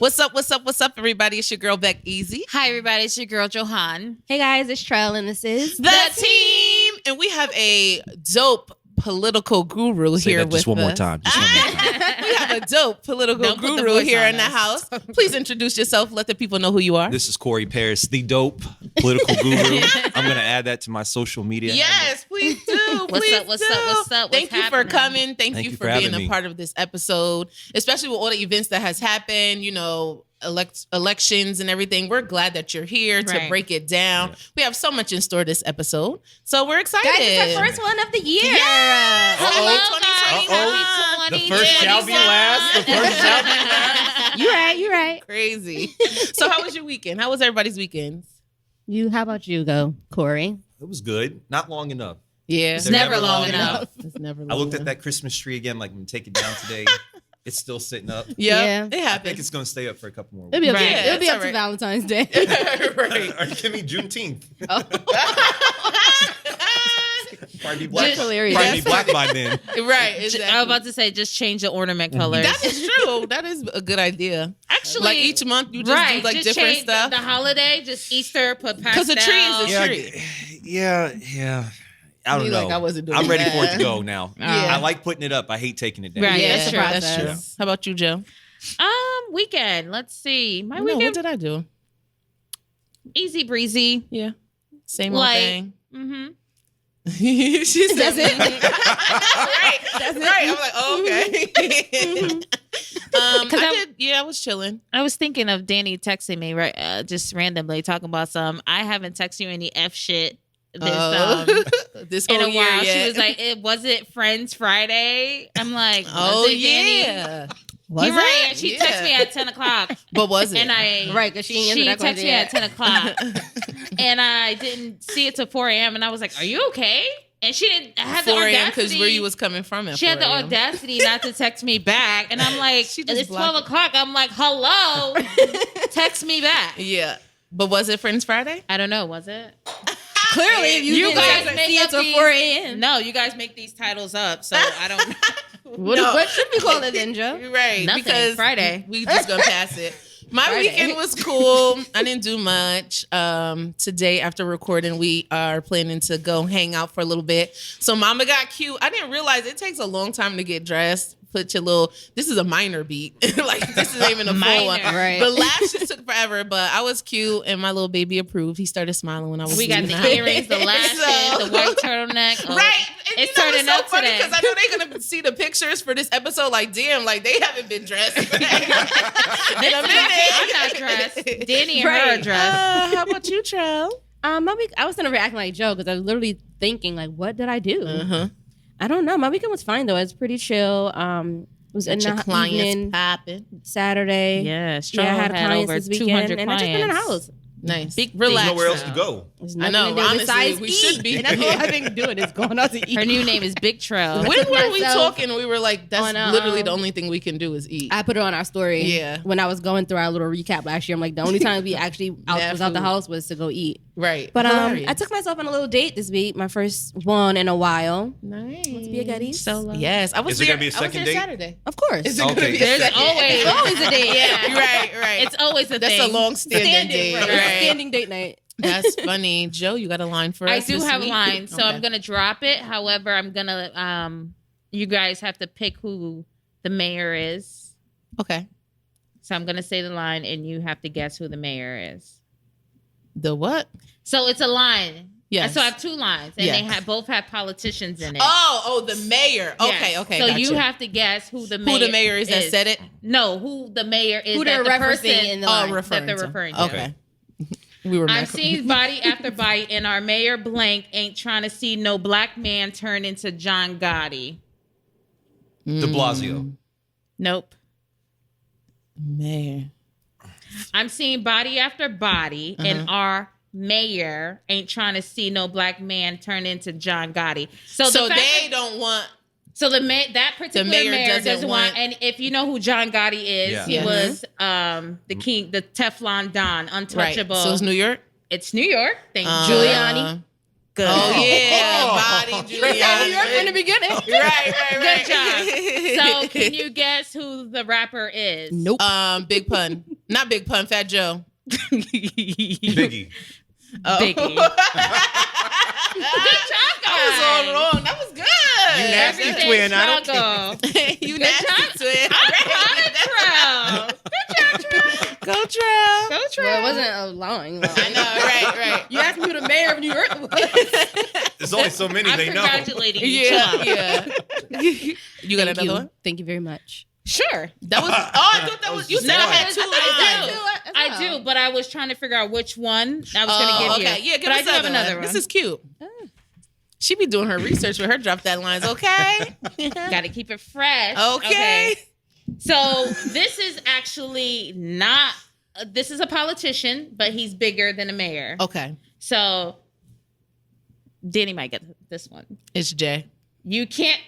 What's up, everybody? It's your girl, Beck Easy. Hi, everybody. It's your girl, Johan. Hey, guys. It's Trell, and this is The Team. And we have a dope political guru Say here that with just one more us. time. Just one more time. We have a dope political Don't put the guru voice here on in the us. house. Please introduce yourself. Let the people know who you are. This is Corey Paris, the dope political guru. I'm going to add that to my social media. Yes, please do. What's Please up, what's do. up, what's up? Thank What's you for happening? coming. Thank you for being having a me. part of this episode, especially with all the events that has happened, elections and everything. We're glad that you're here to Right. break it down. Yeah. We have so much in store this episode. So we're excited. guys. It's our first one of the year. Hello, Uh-oh. guys. The Happy first shall be last. The first shall be last. You're right. Crazy. So how was your weekend? How was everybody's weekends? How about you, go, Corey? It was good. Not long enough. Yeah. It's never long enough. It's never long I looked at enough. that Christmas tree again, like I'm going to take it down today. It's still sitting up. Yeah, Yeah. it I think happens. it's going to stay up for a couple more It'll weeks. be up, Right. to, it'll be That's up to all right. Valentine's Day. Right. Or give me Juneteenth. Just Probably be black. hilarious. Probably be black by then. Right. Exactly. I was about to say, just change the ornament colors. That is true. That is a good idea. Actually, Like each month you just do like just different change stuff. The holiday, just Easter, put pastel. Because the tree is a Yeah, tree. yeah. I don't Me, know. like, I wasn't doing I'm ready that. for it to go now. Yeah. I like putting it up. I hate taking it down. Right. Yeah, that's that's true. true. How about you, Joe? Weekend. Let's see. My No, what weekend, did I do? easy breezy. Yeah. Same old Like, thing. Mm-hmm. She said That's it? right. That's it? Right. I'm like, oh, okay. I was chilling. I was thinking of Danny texting me right, just randomly talking about some. I haven't texted you any F shit This in whole a year while. yet. She was like, "Was it Friends Friday?" I'm like, oh, was it, Danny? yeah. You're right. And she Yeah. texted me at 10 o'clock. But was it? And I Right, because she ain't answered that texted me question at yet. 10 o'clock. And I didn't see it till 4 a.m. And I was like, "Are you okay?" And she didn't have the 4 a.m. audacity. because where you was coming from at She had the 4 a.m. audacity not to text me back. And I'm like, She just it's 12 blocked it. o'clock. I'm like, hello, text me back. Yeah. But was it Friends Friday? I don't know. Was it? Clearly, if you, You didn't guys text- make see it up till these- 4 a.m. No, you guys make these titles up. So I don't know. What should we call it then, Joe? Right. Nothing. Because Friday. we just gonna pass it. My Friday. weekend was cool. I didn't do much. Today after recording, we are planning to go hang out for a little bit. So mama got cute. I didn't realize it takes a long time to get dressed. Put your little, this is a minor beat. Like this isn't even a full Minor. one. Right. The lashes took forever, but I was cute and my little baby approved. He started smiling when I was We got leaving the house. earrings, the lashes, So- the white turtleneck. Oh, Right. And It's you know, turning so up funny today. because I know they're going to see the pictures for this episode. Like, damn, like they haven't been dressed in a minute. I'm not dressed. Danny and her Right. are dressed. How about you, Trell? My week, I was gonna react like Joe because I was literally thinking like, what did I do? Uh-huh. I don't know. My weekend was fine though. It was pretty chill. Was in Your the clients evening popping. Saturday. Yeah, Yeah, I had clients over this 200 weekend, and I just been in the clients. house. Nice. Big There's Relax. nowhere else now. to go. There's I nothing know, to do honestly, besides we eat. should be. And that's all I've been doing is going out to eat. Her new name is Big Trail. When were we myself talking? We were like, that's on, literally the only thing we can do is eat. I put it on our story. Yeah. When I was going through our little recap last year, I'm like, the only time we actually Mad was out the food. house was to go eat. Right. But Hilarious. I took myself on a little date this week, my first one in a while. Nice. Let's be a Gettys. Solo. Yes. I was Is there there. gonna be a I was second there date? Saturday. Of course. Is it gonna Okay. be a There's second? always always a date. Yeah. Right. It's always a That's thing. a long-standing date. Right. Right. Standing date night. That's funny. Joe, you got a line for us? I do this have a week? line, so Okay. I'm gonna drop it. However, I'm gonna you guys have to pick who the mayor is. Okay. So I'm gonna say the line, and you have to guess who the mayor is. The what? So it's a line. Yes. So I have two lines, and Yes. they both have politicians in it. Oh, the mayor. Okay, Yes. okay. So gotcha. you have to guess who the mayor who the mayor is that said it? No, who the mayor is Who that they're the referencing person in the Oh, line. referring they're to. referring to. Okay. We were. I've seen body after body, and our mayor blank ain't trying to see no black man turn into John Gotti. De Blasio. Nope. Mayor. I'm seeing body after body, and our mayor ain't trying to see no black man turn into John Gotti. So So the fact they that- don't want. So that particular mayor mayor doesn't doesn't want, want- and if you know who John Gotti is, Yeah. he Yeah. was the king, the Teflon Don, Right. untouchable. So it's New York. It's New York. Thank you. Giuliani. Good. Oh yeah, body Juliana. You heard from the beginning. Right. Good job. So, can you guess who the rapper is? Nope. Big Pun, not Big Pun, Fat Joe. Biggie. Oh. Biggie. Good job, guys. I was all wrong. That was good. You nasty Everyday twin. I don't struggle. You Good nasty job. twin. I'm proud of Trell. Good job, Trell. Go Trell. Go Trell. Well, it wasn't a long. I know, right. You asked me who the mayor of New York was. There's only so many I'm they know. congratulating you. Yeah, Chill out. yeah. You got another one? Thank you very much. Sure. That was. Oh, I thought that was. You said I had two. I do, but I was trying to figure out which one I was going to give okay. you. Yeah, give but us I do have another one. This is cute. She be doing her research with her drop that lines. Okay. Got to keep it fresh. Okay. So this is actually not. This is a politician, but he's bigger than a mayor. Okay. So Danny might get this one. It's Jay. You can't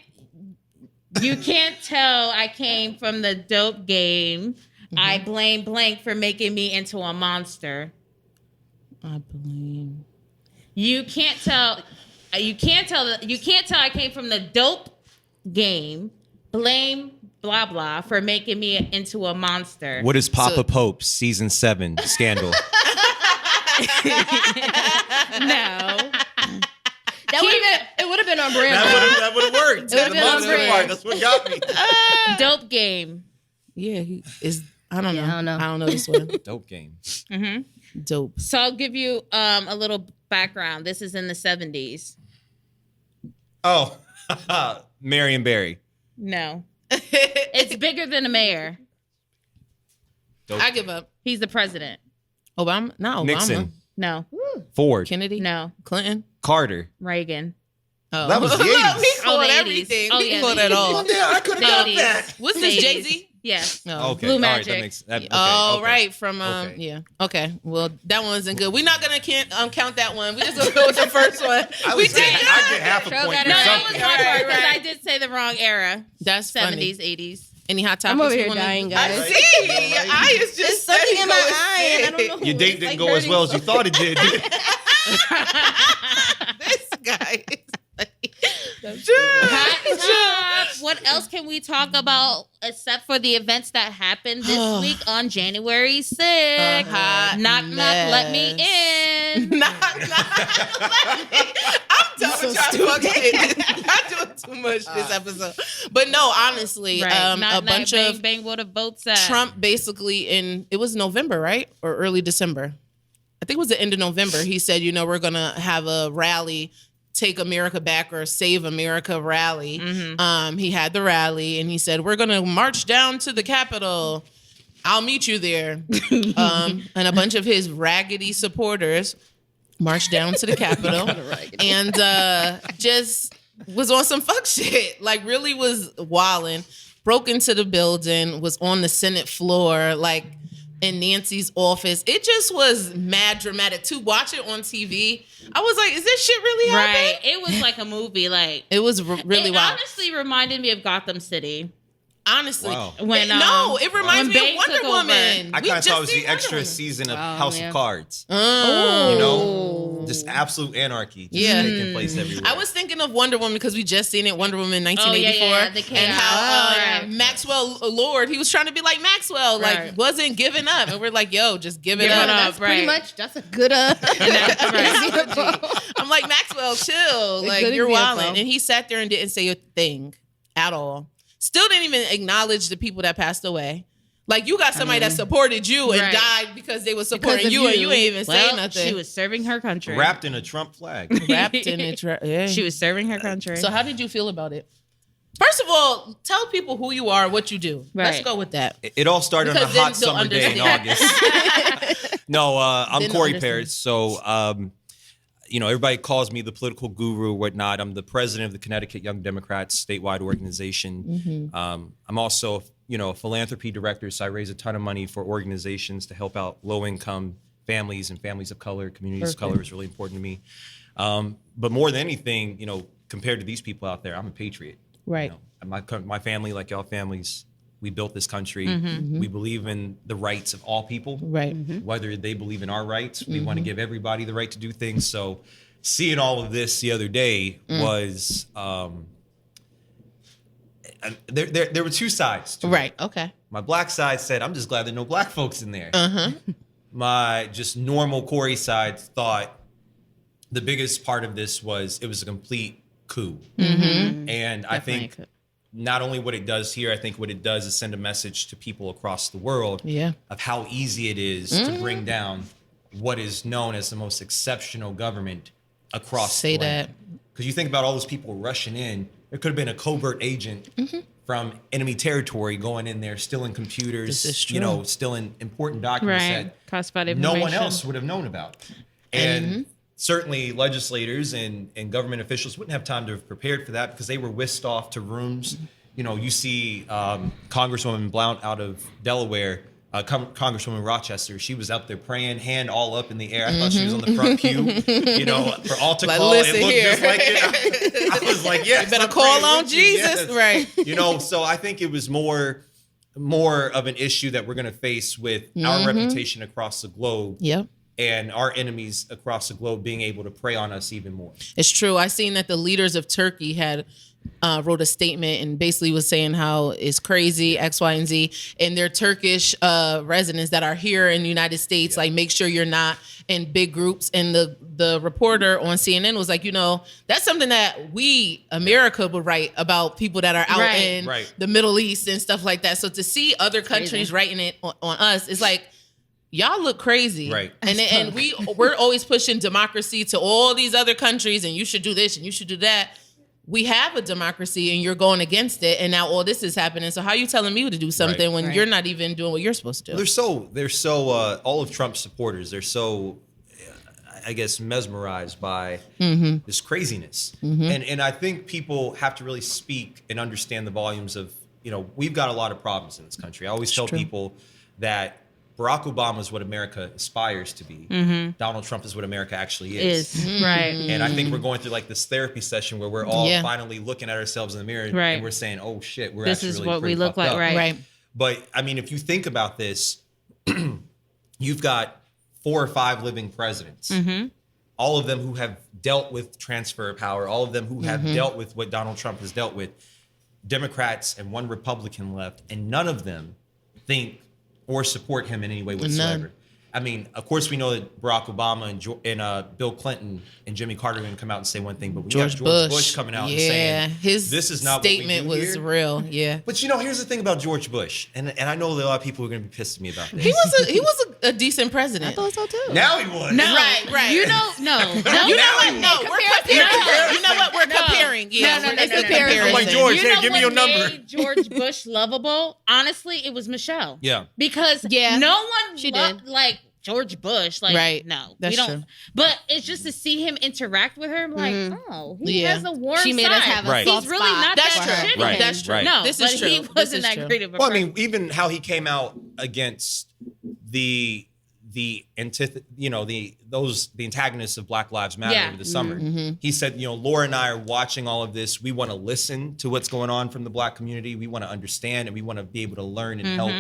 tell I came from the dope game. I blame blank for making me into a monster. I blame. You can't tell I came from the dope game. Blame blah blah for making me into a monster. What is Papa Pope season 7 scandal? No. It would have been on brand. That would have worked. It would've The been on monster brand. part. That's what got me. Dope game. Yeah, he is. I don't know. I don't know. I don't know this one. Dope game. Dope. So I'll give you a little background. This is in the 70s. Oh, Marion Barry. No. It's bigger than a mayor. Dope. I give up. He's the president. Obama? Not Obama. Nixon. No. Ford. Kennedy? No. Clinton? Carter. Reagan. Oh. That was the 80s. We Oh, called the 80s. everything. Oh, We yeah, called the it all. well, yeah, I could have got 80s. that. What's this, 80s. Jay-Z? Yes. No. Okay. Blue All right, Magic. that makes that, okay. Oh, okay. right. From, Okay. yeah. Okay. Well, that one wasn't good. We're not going to count that one. We just going to go with the first one. I We was did saying, good. I get half a Throw point that for No, out. that was something. my part Right, because right. I did say the wrong era. That's 70s, funny. 80s. Any hot topics? I'm over you here wanna- dying, guys. I see. Your eye is just There's something in my going eye, and I sick. don't know. Your date It's didn't like go as well as you hurting. thought it did. This guy is Hot top. What else can we talk about except for the events that happened this week on January 6th? hot Knock, knock, let me in. Knock, knock. I'm done with y'all fuck shit. Y'all doing too much this episode. But no, honestly, Right. Knock, a bunch knock, bang, of bang, what a vote at. Trump basically it was November, right? Or early December. I think it was the end of November. He said, we're going to have a rally, Take America Back or Save America rally. He had the rally and he said, we're going to march down to the Capitol. I'll meet you there. And a bunch of his raggedy supporters marched down to the Capitol and just was on some fuck shit. Like really was wilding. Broke into the building, was on the Senate floor, like in Nancy's office. It just was mad dramatic. To watch it on TV, I was like, is this shit really happening? Right. It was like a movie. Like It was really it wild. honestly reminded me of Gotham City. Honestly. Wow. When, no, it reminds when me Bane of Wonder took over. Woman. I We kind of just thought it was seen the Wonder extra Woman. season of Oh, House yeah. of Cards. Oh. You know, just absolute anarchy just Yeah. taking place everywhere. I was thinking of Wonder Woman because we just seen it, Wonder Woman 1984. yeah, the chaos. And how Right. Maxwell Lord, he was trying to be like Maxwell, like Right. wasn't giving up. And we're like, yo, just give it Give up. it up. That's pretty right. much. That's a good. Right. I'm like, Maxwell, chill. Like, good you're example. wilding. And he sat there and didn't say a thing at all. Still didn't even acknowledge the people that passed away. Like, you got somebody that supported you and Right. died because they were supporting of you, and you. you ain't even say Well, nothing. she was serving her country. wrapped in a Trump flag. wrapped in it. Yeah. She was serving her country. So how did you feel about it? First of all, tell people who you are, what you do. Let's Right. go with that. It all started on a Because then hot they'll summer day in understand. August. No, I'm Then they'll Corey understand. Parrish. So, everybody calls me the political guru or whatnot. I'm the president of the Connecticut Young Democrats statewide organization. I'm also, a philanthropy director, so I raise a ton of money for organizations to help out low-income families and families of color. Communities of color is really important to me. But more than anything, compared to these people out there, I'm a patriot. Right. My family, like y'all families, we built this country. We believe in the rights of all people. Right. Whether they believe in our rights, we want to give everybody the right to do things. So, seeing all of this the other day was there were two sides to it. Right. Okay. My black side said, I'm just glad there are no black folks in there. Uh-huh. My just normal Corey side thought the biggest part of this was it was a complete coup. Mm-hmm. And I think not only what it does here, I think what it does is send a message to people across the world of how easy it is to bring down what is known as the most exceptional government across the land. Because you think about all those people rushing in, there could have been a covert agent from enemy territory going in there, stealing computers, stealing important documents that classified no information. one else would have known about. And certainly legislators and government officials wouldn't have time to have prepared for that because they were whisked off to rooms. You know, you see Congresswoman Blount out of Delaware, Congresswoman Rochester, she was out there praying, hand all up in the air. I thought she was on the front pew, you know, for altar Like, call. listen It looked here. just like it. I was like, yes. You better I'm call praying on with you, Jesus. yes. Right. You know, so I think it was more of an issue that we're going to face with our reputation across the globe. Yep. And our enemies across the globe being able to prey on us even more. It's true. I seen that the leaders of Turkey had wrote a statement and basically was saying how it's crazy, X, Y, and Z. And their Turkish residents that are here in the United States, like, make sure you're not in big groups. And the reporter on CNN was like, you know, that's something that we, America, would write about people that are out in the Middle East and stuff like that. So to see other countries writing it on us, it's like, y'all look crazy. Right. And we're always pushing democracy to all these other countries, and you should do this and you should do that. We have a democracy and you're going against it, and now all this is happening. So how are you telling me to do something when you're not even doing what you're supposed to do? They're so all of Trump's supporters, they're so I guess mesmerized by this craziness. And I think people have to really speak and understand the volumes of, you know, we've got a lot of problems in this country. I always tell people that Barack Obama is what America aspires to be. Donald Trump is what America actually is. Right. And I think we're going through like this therapy session where we're all finally looking at ourselves in the mirror and we're saying, oh shit, we're this actually is really what pretty we look fucked like, up. right? But I mean, if you think about this, you've got 4 or 5 living presidents, all of them who have dealt with transfer of power, all of them who have dealt with what Donald Trump has dealt with, Democrats and 1 Republican left, and none of them think or support him in any way whatsoever. None. I mean, of course, we know that Barack Obama and Bill Clinton and Jimmy Carter are going to come out and say one thing, but when you have George Bush coming out and saying, his this is not statement what we do was here. real. Yeah. But you know, here's the thing about George Bush, and I know that a lot of people are going to be pissed at me about this. He was a decent president. I thought so too. Now he was. No, Right. You know, no. You know what? No, we're comparing. You know what? We're comparing. Yeah, No. it's a comparison. I'm like, George, You know give me what your number. made George Bush lovable? Honestly, it was Michelle. Yeah. Because Yeah, no one she loved did. like George Bush. Like, Right. no, That's we don't. true. But it's just to see him interact with her. I'm like, oh, he Yeah. has a warm She made side. us have a Right. soft He's really spot not That's that true. shitty. Right. That's true. Right. No, This is but true. he This wasn't is that true. great of a Well, I person. mean, even how he came out against the antagonists of Black Lives Matter Yeah. over the summer. He said, you know, Laura and I are watching all of this. We want to listen to what's going on from the Black community. We want to understand, and we want to be able to learn and help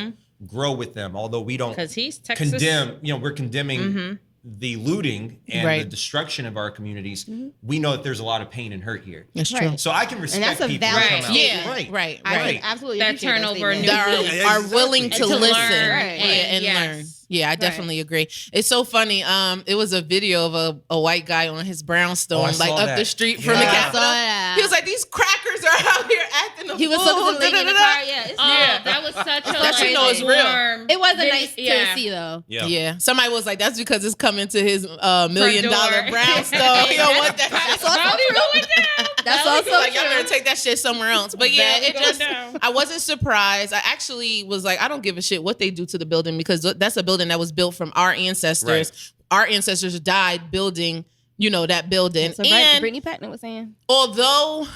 grow with them. Although we don't Because he's Texas. condemn, you know, we're condemning the looting and Right. the destruction of our communities. We know that there's a lot of pain and hurt here. That's Right. true. So I can respect that's a people who valid come out. Yeah. Right. Right. I absolutely That appreciate turnover statement. new That leaf. are willing to And to listen learn. Right. and Yes. learn. Yeah, I definitely agree. It's so funny. It was a video of a white guy on his brownstone, Oh, I like saw up that. the street from the Yeah. Capitol. I saw that. He was like, "These crackers are out here acting a He was fool." so Singing in the da-da-da-da. car, yeah. Yeah. That was such a That you like, know it's real. warm. It wasn't video- nice yeah. to see though. Yeah. Yeah, somebody was like, "That's because it's coming to his $1 million door. brownstone." He don't want that. That's also Probably true. going down. That's He also was like, y'all true. better take that shit somewhere else. But yeah, Valley it going just, down. I wasn't surprised. I actually was like, I don't give a shit what they do to the building because that's a building that was built from our ancestors. Right. Our ancestors died building, you know, that building. So And Brittany Packnett was saying. although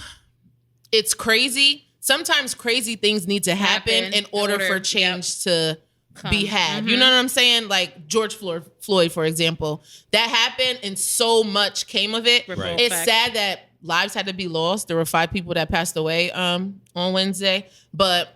it's crazy, sometimes crazy things need to happen in order for change to be had. You know what I'm saying? Like George Floyd, for example, that happened and so much came of it. Right. It's sad that lives had to be lost. There were 5 people that passed away on Wednesday, but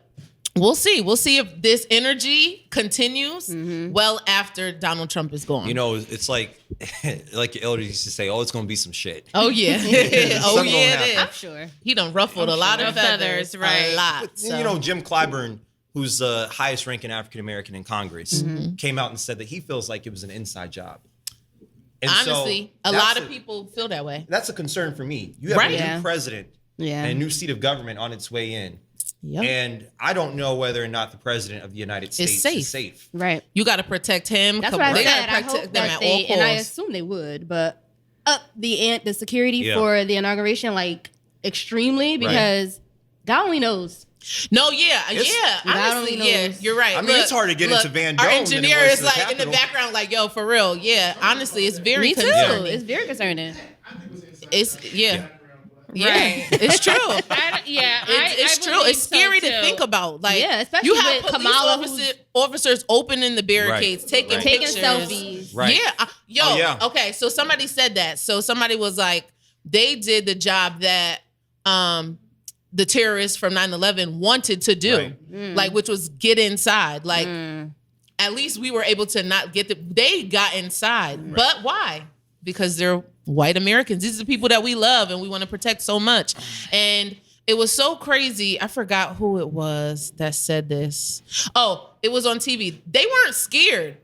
we'll see. We'll see if this energy continues well after Donald Trump is gone. You know, it's like your elders used to say, "Oh, it's going to be some shit." Oh yeah, oh Something yeah, gonna it is. I'm sure. He done ruffled a lot of feathers, right. A lot. But, So. you know, Jim Clyburn, who's the highest ranking African American in Congress, came out and said that he feels like it was an inside job. And honestly, so a lot of people feel that way. That's a concern for me. You have Right. a Yeah. new president Yeah. and a new seat of government on its way in. Yep. And I don't know whether or not the president of the United States safe. is safe. Right. You got to protect him. That's what I They said. gotta I protect hope them that at they, all and I costs. assume they would, but up the security Yeah. for the inauguration like extremely because God only knows. No, yeah. God Honestly, only yeah, knows. you're right. I mean, it's hard to get into Van Our Dome engineer than it was is to the like in the Capitol. background, like, yo, for real. Yeah, honestly, it's very Me too. concerning. It's very concerning. It's yeah. Yeah, Right. it's true. It's It's true. It's scary to think about. Like, Yeah, especially you have with police Kamala, officers opening the barricades, taking Right. Taking pictures, selfies. Right. Yeah, yo. Oh, yeah. Okay, so somebody said that. So somebody was like, they did the job that the terrorists from 9/11 wanted to do, Right. like, which was get inside. Like, at least we were able to not get they got inside. But why? Because they're white Americans. These are the people that we love and we want to protect so much. And it was so crazy. I forgot who it was that said this. Oh, it was on TV. They weren't scared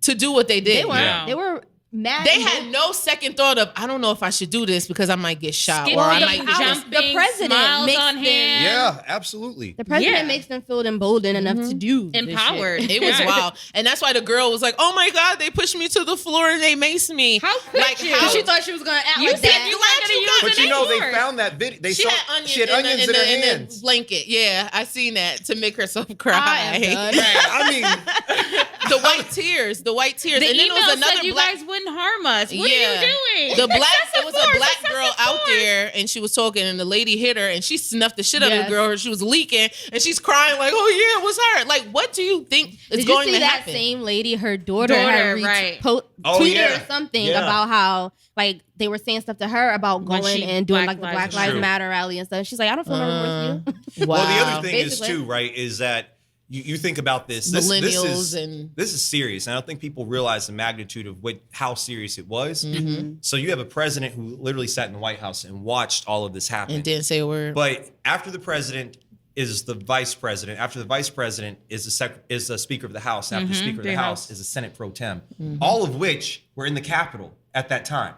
to do what they did. They weren't. Yeah. They were mad. They had no second thought of, I don't know if I should do this because I might get shot Skipping, or I might get jumping, The president smiles makes on them- hand. Yeah, absolutely. The president Yeah. makes them feel emboldened enough to do this Empowered. shit. It was wild. And that's why the girl was like, oh my God, they pushed me to the floor and they maced me. How could like, you? how? Because she thought she was gonna act You like said that. you weren't going to use But an you know, they N-word. found that video. They She saw had onions, she had onions in her in hands. the blanket. Yeah, I seen that to make herself cry. I am done. I mean, The white tears. The and then email there was another said you black. guys wouldn't harm us. What Yeah. are you doing? It was Excessive a black force, girl excessive out force. there, and she was talking, and the lady hit her, and she snuffed the shit out of Yes. the girl. She was leaking, and she's crying like, "Oh yeah, it was her." Like, what do you think is Did going you see to that happen? same lady? Her daughter had right. Oh, tweeted yeah. or something Yeah. about how like they were saying stuff to her about When going she- and doing Black like the Black Lives Lives True. Matter rally and stuff. She's like, I don't feel no remorse for you. Wow. Well, the other thing Basically. is too, right, is that you think about this. This Millennials this is serious. And I don't think people realize the magnitude of how serious it was. Mm-hmm. So you have a president who literally sat in the White House and watched all of this happen. and didn't say a word. But after the president is the vice president. After the vice president is the Speaker of the House. After the Speaker of the the House House. is the Senate pro tem. Mm-hmm. All of which were in the Capitol at that time.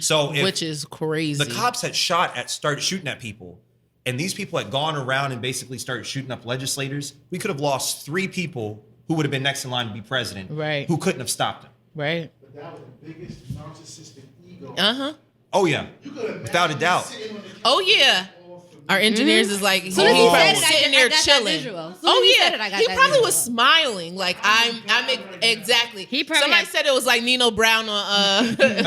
So if Which is crazy. the cops had started shooting at people, and these people had gone around and basically started shooting up legislators, we could have lost 3 people who would have been next in line to be president, Right. who couldn't have stopped them. right? But that was the biggest narcissistic ego. Uh huh. Oh yeah, You could imagine without a doubt. sitting on the Oh yeah. Our engineers is like, Soon as he he probably said it, sitting I there got that chilling. visual. Soon as Oh he yeah, said it, I got he that probably visual. was smiling. Like I'm exactly. He probably Somebody had- said it was like Nino Brown on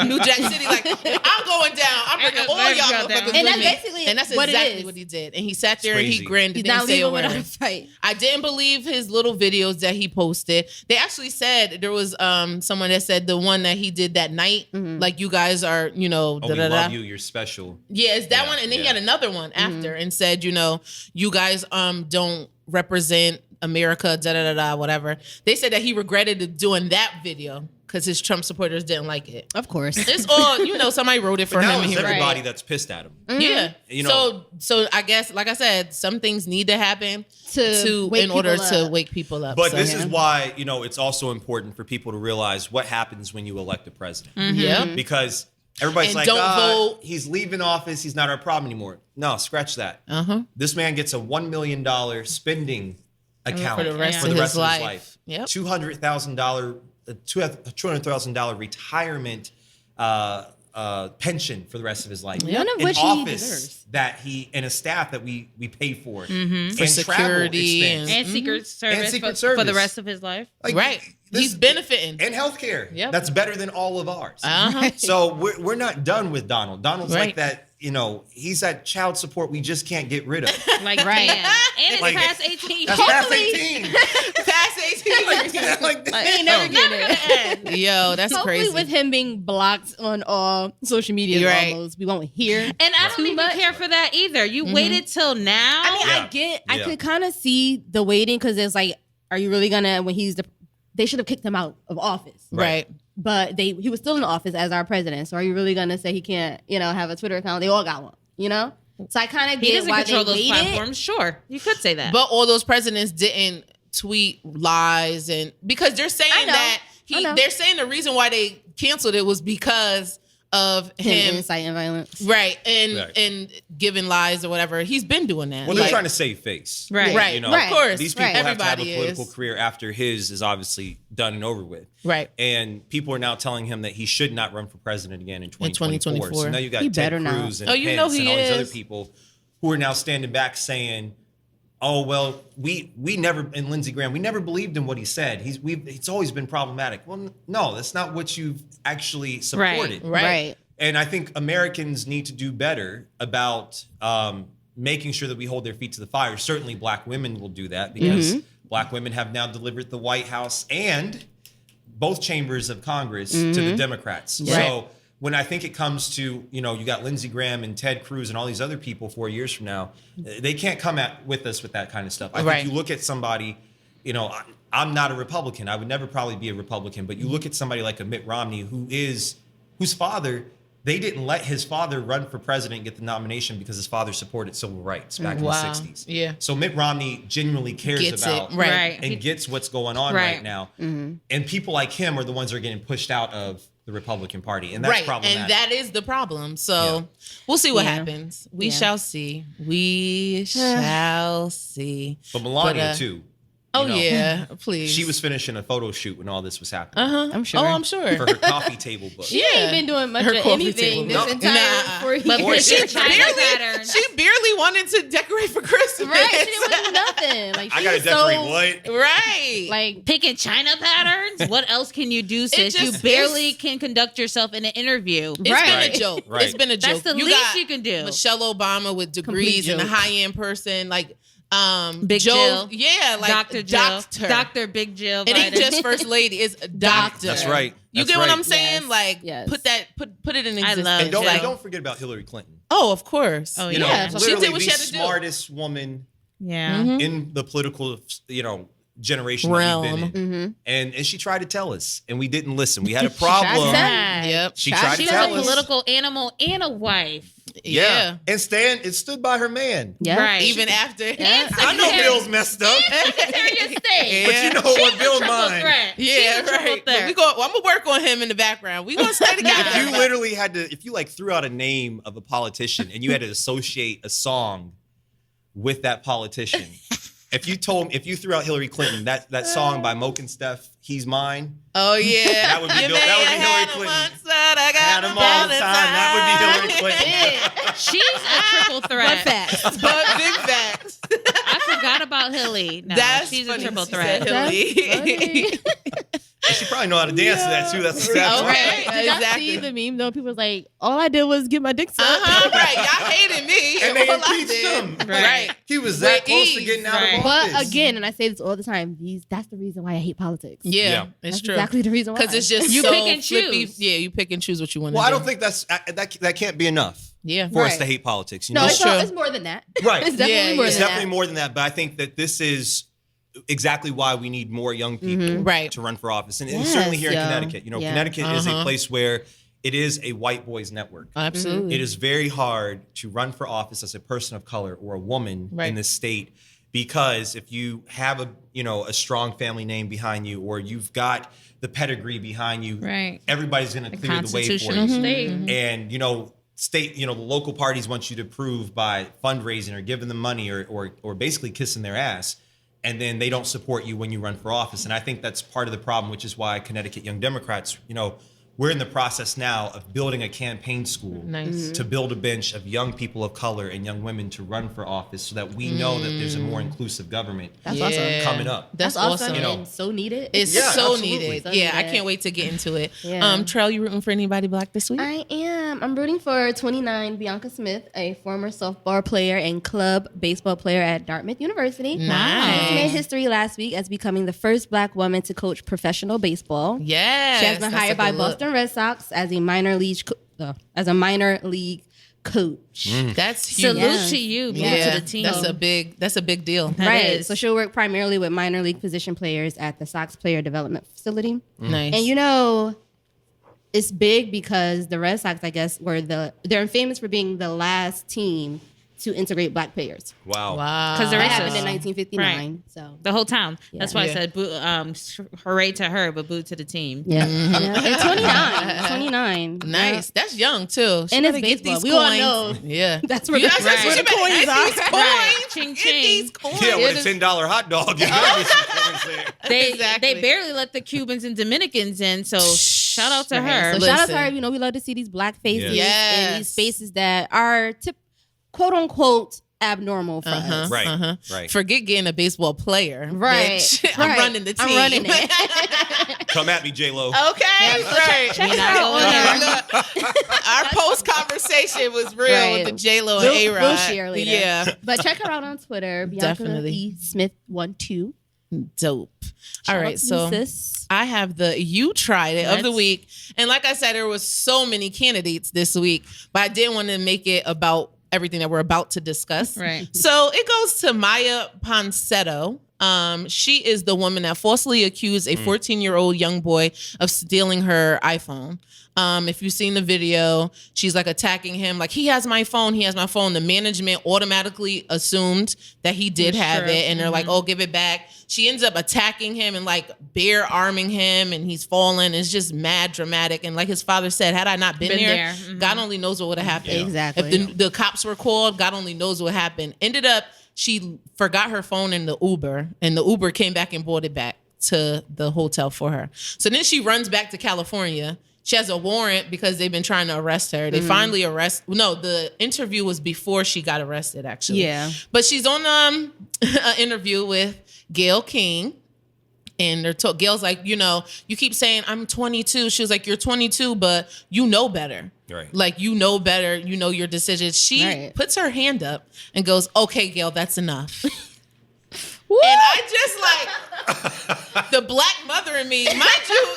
New Jack City. Like I'm going down. I'm bringing all y'all Go down. motherfuckers And with that's me. basically And that's what it exactly is. what he did. And he sat there and he crazy. grinned. He's Didn't not say a leaving without a word. fight. I didn't believe his little videos that he posted. They actually said there was someone that said the one that he did that night, like you guys are, Oh, we da-da-da. love you. You're special. Yeah, it's that Yeah, one. And then he yeah. had another one after and said, you guys don't represent America, da da da da, whatever. They said that he regretted doing that video because his Trump supporters didn't like it. Of course. It's all, somebody wrote it for But him. now And it's he wrote it. everybody that's pissed at him. Yeah. You know- so I guess, like I said, some things need to happen To wake in order people to up. wake people up. But So, this yeah. is why, it's also important for people to realize what happens when you elect a president. Yeah. Because everybody's And like, don't vote. he's leaving office. He's not our problem anymore. No, scratch that. Uh-huh. This man gets a $1 million spending account For the rest of his life. Yep. $200,000 retirement pension for the rest of his life. None of An which he office deserves. that and a staff that we pay for. And For security travel expense. And Secret Service, Secret for Service. the rest of his life. Like, Right. this- He's benefiting. and healthcare. Yep. That's better than all of ours. Uh-huh. So we're not done with Donald. Donald's like Right. that, he's that child support we just can't get rid of. Like, Right. damn. And it's Like, past 18. That's past 18. Past 18. Like, ain't never getting it. Yo, that's Hopefully, crazy. with him being blocked on all social media, You're right. almost, we won't hear. And I don't too even much. care for that either. You waited till now. I mean, Yeah. I Yeah. could kind of see the waiting because it's like, are you really gonna when he's they should have kicked him out of office, Right. but he was still in office as our president. So are you really gonna say he can't, have a Twitter account? They all got one, So I kind of he get doesn't why control they those waited. platforms. Sure, you could say that. But all those presidents didn't tweet lies, and because they're saying I know. that I know. they're saying the reason why they canceled it was because of him, inciting violence. right, and Right. and giving lies or whatever. He's been doing that. Well, Like, they're trying to save face. Right. right, Right. of course. These people Right. have to have a Everybody political is. career after his is obviously done and over with. Right. And people are now telling him that he should not run for president again in 2024. 2024. So now you got He Ted better not. Cruz and Oh, you Pence know he and all these other is. people who are now standing back saying, "Oh well, we never," and Lindsey Graham, we never believed in what he said. It's always been problematic. Well, no, that's not what you've actually supported. Right. And I think Americans need to do better about making sure that we hold their feet to the fire. Certainly Black women will do that because Black women have now delivered the White House and both chambers of Congress to the Democrats. Right. So when I think it comes to, you got Lindsey Graham and Ted Cruz and all these other people 4 years from now, they can't come with us with that kind of stuff. I Right. think you look at somebody, I'm not a Republican. I would never probably be a Republican, but you look at somebody like a Mitt Romney whose father, they didn't let his father run for president and get the nomination because his father supported civil rights back Wow. in the 60s. Yeah. So Mitt Romney genuinely cares Gets about it. Right. Right. and gets what's going on Right. right now. And people like him are the ones that are getting pushed out of the Republican Party. And that's Right. problematic. And that is the problem. So we'll see what Yeah. happens. We Yeah. shall see. We shall see. but Melania, But, too. Oh, yeah. Please. She was finishing a photo shoot when all this was happening. Uh-huh. I'm sure. Oh, I'm sure. For her coffee table book. She ain't been doing much Her of coffee anything table. this No. entire Nah. 4 But years. she China pattern. She barely wanted to decorate for Christmas. Right? She didn't do nothing. Like I gotta she's decorate so, what? Right. Like Picking China patterns? What else can you do, sis? You just- barely it's- can conduct yourself in an interview. It's Right. been a joke. Right. It's been a joke. That's the You least got you can do. Michelle Obama with degrees and a joke. high-end person like Big Joe, Jill. yeah, like Dr. Jill. Doctor. Dr. Big Jill. It ain't Biden. just first lady, it's doctor. That's right. You That's get what right. I'm saying? Yes. Like Yes. put it in I existence. love And don't, Jill. and don't forget about Hillary Clinton. Oh, of course. Oh, You know, yeah. She literally did what she the had to do. smartest woman Yeah. in the political, generation that we've Realm. been in. And she tried to tell us, and we didn't listen. We had a problem. said- Yep. She Shot tried She's to a tell us. political animal and a wife. Yeah. And stood by her man. yeah. Right. Even after. Yeah. I know Bill's messed up. Secretary of State. But you know what, Bill Triple mine. threat. Yeah, She's a triple right. But threat. I'm gonna work on him in the background. We gonna stay together. If you literally had to, if you like threw out a name of a politician and you had to associate a song with that politician, if you threw out Hillary Clinton, that song by Moke and Steph, He's Mine. Oh yeah. That would be You Bill- that would be may Hillary have had Clinton. him once, but I got Had him him all the time. That would be Hillary Clinton. Clinton. She's a triple threat. facts. But big facts. I forgot about Hilly. No, That's she's funny a triple she threat. said Hillary. And she probably know how to dance to that too. That's the sad part. Okay. Did y'all Exactly. see the meme though? People was like, all I did was get my dick sucked. Right. Y'all hated me. And they All I impeached did. him. Right. He was that With close to ease. getting out Right. of office. But again, and I say this all the time, that's the reason why I hate politics. Yeah, Yeah. it's That's true. exactly the reason why. Because it's just You so pick and flippy. choose. Yeah, you pick and choose what you want to well, do. I don't think that can't be enough Yeah. for us Right. to hate politics. You no, know? it's, true. it's more than that. Right. It's definitely Yeah, more yeah. It's than definitely that. more than that, but I think that this is exactly why we need more young people Mm-hmm. Right. to run for office. And Yes, certainly here in yo. Connecticut. Yeah. Connecticut is a Uh-huh. place where it is a white boys network. Absolutely. It is very hard to run for office as a person of color or a woman Right. in this state because if you have a strong family name behind you or you've got the pedigree behind you, Right. everybody's going to A clear the way for constitutional you. state. And the local parties want you to prove by fundraising or giving them money or basically kissing their ass, and then they don't support you when you run for office. And I think that's part of the problem, which is why Connecticut Young Democrats, we're in the process now of building a campaign school Nice. to build a bench of young people of color and young women to run for office so that we know that there's a more inclusive government That's Yeah. awesome. coming up. That's awesome. awesome. And so needed. It's Yeah, so absolutely. needed. So Yeah, I needed. can't wait to get into it. Yeah. Trell, you rooting for anybody black this week? I am. I'm rooting for 29 Bianca Smith, a former softball player and club baseball player at Dartmouth University. Nice. She made history last week as becoming the first Black woman to coach professional baseball. Yes. She has been hired by Boston Red Sox as a minor league coach. That's huge. Salute to you, boo, to the team. That's a big deal. Right. is. So she'll work primarily with minor league position players at the Sox Player Development Facility. Nice. And it's big because the Red Sox, I guess, they're famous for being the last team to integrate Black players. Wow. Because the That racist. happened in 1959. Right. So The whole town. That's why I Yeah. said boo, hooray to her, but boo to the team. yeah, And 29. Nice. That's young too. She And it's better get baseball. these We all coins. know. Yeah. That's where That's Right. where the coins are. These coins. Right. Ching, Get ching. these coins. Yeah, with It a is- $10 hot dog. You gotta get some coins there. They Exactly. they barely let the Cubans and Dominicans in, so shout out to her. So shout out to Listen. her. We love to see these Black faces Yes. in these spaces that are quote unquote abnormal for us. Right. Right. Forget getting a baseball player. Right. Bitch. I'm Right. running the team. I'm running it. Come at me, J-Lo. Okay. Right. Check We're her not out going on there. Our post conversation was real Right. with the J-Lo and We'll A-Rod. share later. Yeah. But check her out on Twitter. Bianca Definitely. E. Smith 12. Dope. All right. So sis. I have the You Tried It of the Let's- week. And like I said, there was so many candidates this week, but I didn't want to make it about everything that we're about to discuss. Right. So it goes to Maya Ponsetto. She is the woman that falsely accused a 14-year-old young boy of stealing her iPhone. If you've seen the video, she's like attacking him, like, he has my phone, he has my phone. The management automatically assumed that he did have Sure. it, and they're like, oh, give it back. She ends up attacking him and like bare arming him, and he's falling. It's just mad dramatic. And like his father said, had I not been there, Mhm. God only knows what would have happened. Exactly. If the cops were called, God only knows what happened. Ended up, she forgot her phone in the Uber, and the Uber came back and brought it back to the hotel for her. So then she runs back to California. She has a warrant because they've been trying to arrest her. They finally the interview was before she got arrested, actually. Yeah. But she's on an interview with Gayle King. And Gail's like, you keep saying I'm 22. She was like, you're 22, but you know better. Right. Like, you know better. You know your decisions. She Right. puts her hand up and goes, okay, Gail, that's enough. And I just like the Black mother in me, mind you,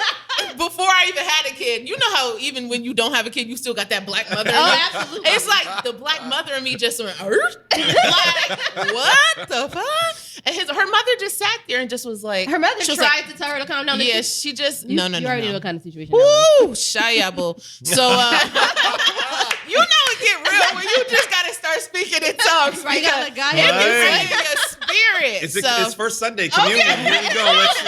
before I even had a kid, you know how even when you don't have a kid, you still got that Black mother in you? absolutely. It's like the Black mother in me just went, like, what the fuck? And her mother just sat there and just was like, Her mother she was tried like, to tell her to calm down. yeah, she just, You no. already know what kind of situation that was. Woo, shayable. So, you know it get real when you just got to start speaking in tongues. Right, you gotta let God it be have Right. bringing your spirit. It's first Sunday communion. Here we go. Let's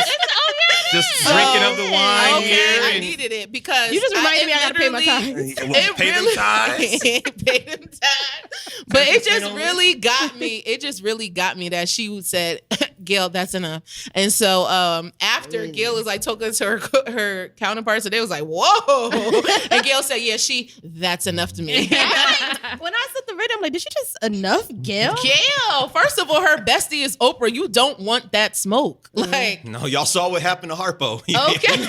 just So- drinking of the wine Okay, here. I and needed it because You just reminded me I gotta pay my literally- tithes. Well, pay them tithes. Pay them tithes. But it just really got me. It just really got me that she said, Gail, that's enough. And so after Gail was like talking to her counterparts, and they was like, whoa. And Gail said, yeah, that's enough to me. When I said the radio, I'm like, did she just enough, Gail? Gail, first of all, her bestie is Oprah. You don't want that smoke. Like, No, y'all saw what happened to Harpo. okay.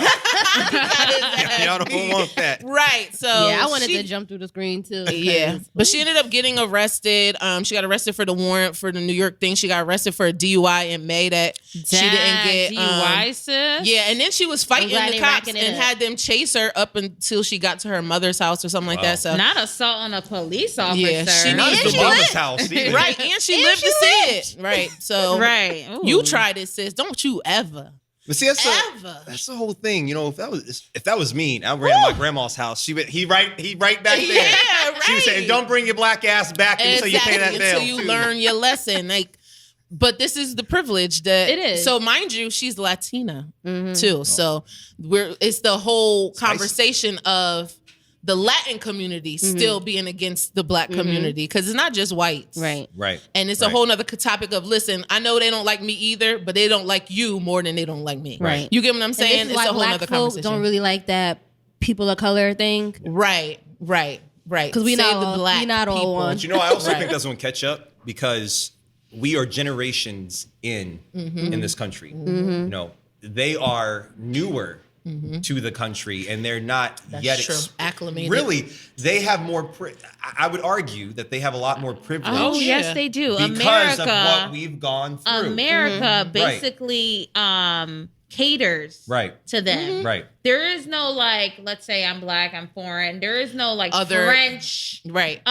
Y'all don't want that. Right. So Yeah, I wanted she- to jump through the screen too. Yeah, but she ended up getting arrested. She got arrested for the warrant for the New York thing. She got arrested for a DUI in May that she didn't get. DUI, sis. Yeah, and then she was fighting glad the they cops racking and it up. had them chase her up until she got to her mother's house or something like that. So Not assault on a police officer. Yeah, she Not needs at to the be mama's house. either. right, and she lived she to see it. Right, so Right. you Ooh. tried it, sis. Don't you ever. But see, Ever. that's the whole thing. If that was me, I ran my grandma's house. He right back there. Yeah, right. She was saying, "Don't bring your black ass back until you pay that until bill." you too. learn your lesson. Like, but this is the privilege that It is. So mind you, she's Latina too. So it's the whole conversation of the Latin community still being against the Black community because it's not just whites, Right. Right. And it's a whole nother topic of listen. I know they don't like me either, but they don't like you more than they don't like me. Right. You get what I'm saying? And this is It's why a whole Black nother folk conversation. don't really like that people of color thing. Right. Because we Save not the all- Black we not all people. one. But I also Right. think that's going to catch up because we are generations in this country. They are newer to the country, and they're not yet true. Acclimated. Really, they have more. I would argue that they have a lot more privilege. Oh, yeah. yes, they do. Because of what we've gone through. America basically caters Right. to them. Right. There is no like, let's say I'm black, I'm foreign. There is no like Other- French Right.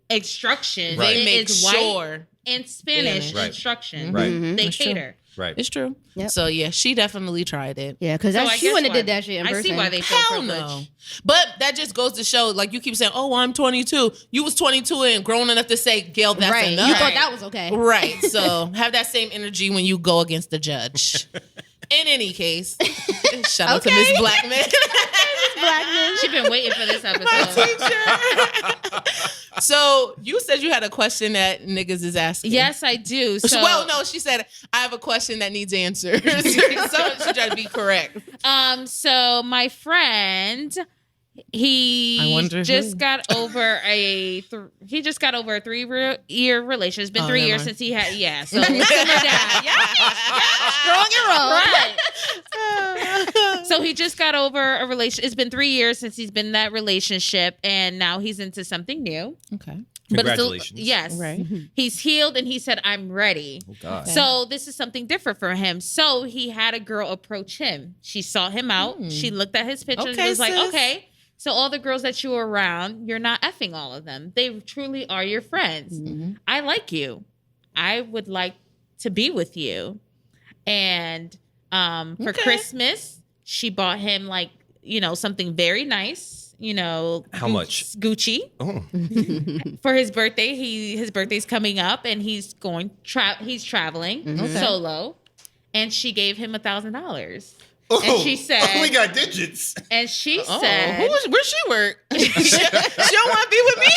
instruction. Right. They It make is white sure. and Spanish Right. instruction. Right. They That's true. cater. Right. It's true. Yep. So yeah, she definitely tried it. Yeah, because So I she guess wouldn't have why- did that shit in person. I see why they feel Hell privileged. no. But that just goes to show, like you keep saying, "Oh, I'm 22." You was 22 and grown enough to say, "Gail, that's right. enough." You thought that was okay. Right. So have that same energy when you go against the judge. In any case, shout out to Okay. Miss Blackman. She's been waiting for this My episode. teacher. So you said you had a question that niggas is asking. Yes, I do. So, Well, no, she said I have a question that needs answers. So she tried to be correct. So my friend, I he wonder just who. got over a 3-year relationship. It's been Oh, 3 never years mind. since he had. Yeah, so simmer down. Strong and wrong. Right. So he just got over a relation. It's been 3 years since he's been in that relationship, and now he's into something new. Okay. But it's Congratulations. yes, Right. he's healed, and he said, "I'm ready." Oh God. So this is something different for him. So he had a girl approach him. She sought him out. She looked at his pictures and Okay, was like, sis. "Okay, so all the girls that you were around, you're not effing all of them. They truly are your friends. I like you. I would like to be with you." And for Okay. Christmas, she bought him like, something very nice. How much? Gucci. Oh. For his birthday, his birthday's coming up, and he's traveling solo, and she gave him $1,000. And she said, "We got digits." and she Oh, said, where she work? she don't want to be with me.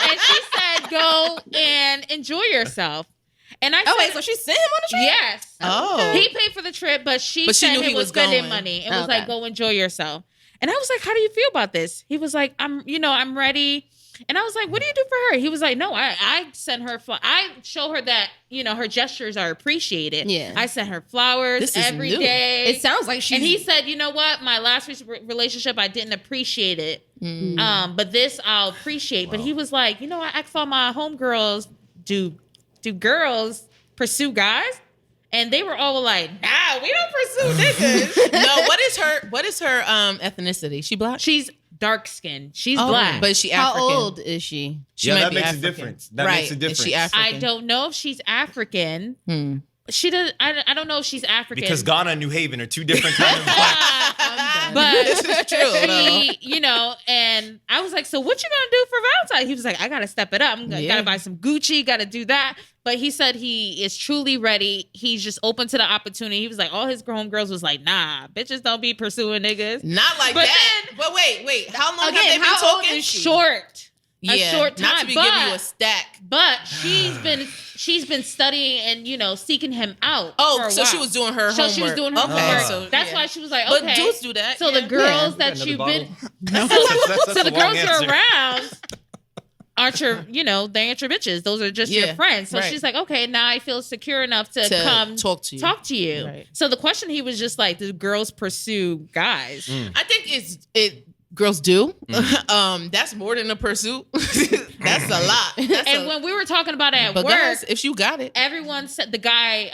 and she said, "Go and enjoy yourself." And I Oh, wait, said, so she sent him on the trip? yes. Oh. He paid for the trip, but she But she said knew it he was was spending going. money. It was Okay. like, "Go enjoy yourself." And I was like, "How do you feel about this?" He was like, I'm ready." And I was like, "What do you do for her?" He was like, "No, I sent her I show her that, her gestures are appreciated." Yeah. I sent her flowers This is every new. day. It sounds like she's... And he said, "You know what? My last relationship, I didn't appreciate it. But this I'll appreciate." But he was like, "I asked all my homegirls, do girls pursue guys?" And they were all like, "Nah, we don't pursue niggas." No, what is her ethnicity? She black? She's dark skinned. She's Oh, black. but is she How African? old is she? She Yeah, might that be makes a African. difference. That right. makes a difference. Is she African? I don't know if she's African. She does. I don't know if she's African. Because Ghana and New Haven are two different kinds of black. But This is true, though. she, and I was like, "So what you gonna do for Valentine's?" He was like, "I gotta step it up. Gotta buy some Gucci. Gotta do that." But he said he is truly ready. He's just open to the opportunity. He was like, all his homegirls was like, "Nah, bitches don't be pursuing niggas." Not like But that. But wait. How long Again, have they been how old talking? is she? Short. Yeah, a short time. not to be but, giving you a stack. but she's been studying and seeking him out. Oh, for a so she while. was doing her So homework. she was doing her Okay, homework. so That's yeah. why she was like, But "Okay." dudes do that. So the yeah. girls You got that another you've bottle? been, That's so a the long girls answer. you're around aren't your, they ain't your bitches. Those are just your Yeah, friends. So right. she's like, "Okay, now I feel secure enough to To come talk to you. Right. So the question, he was just like, "Do girls pursue guys?" I think girls do. That's more than a pursuit. That's a lot. And when we were talking about it at but work, guys, if you got it, everyone said, the guy,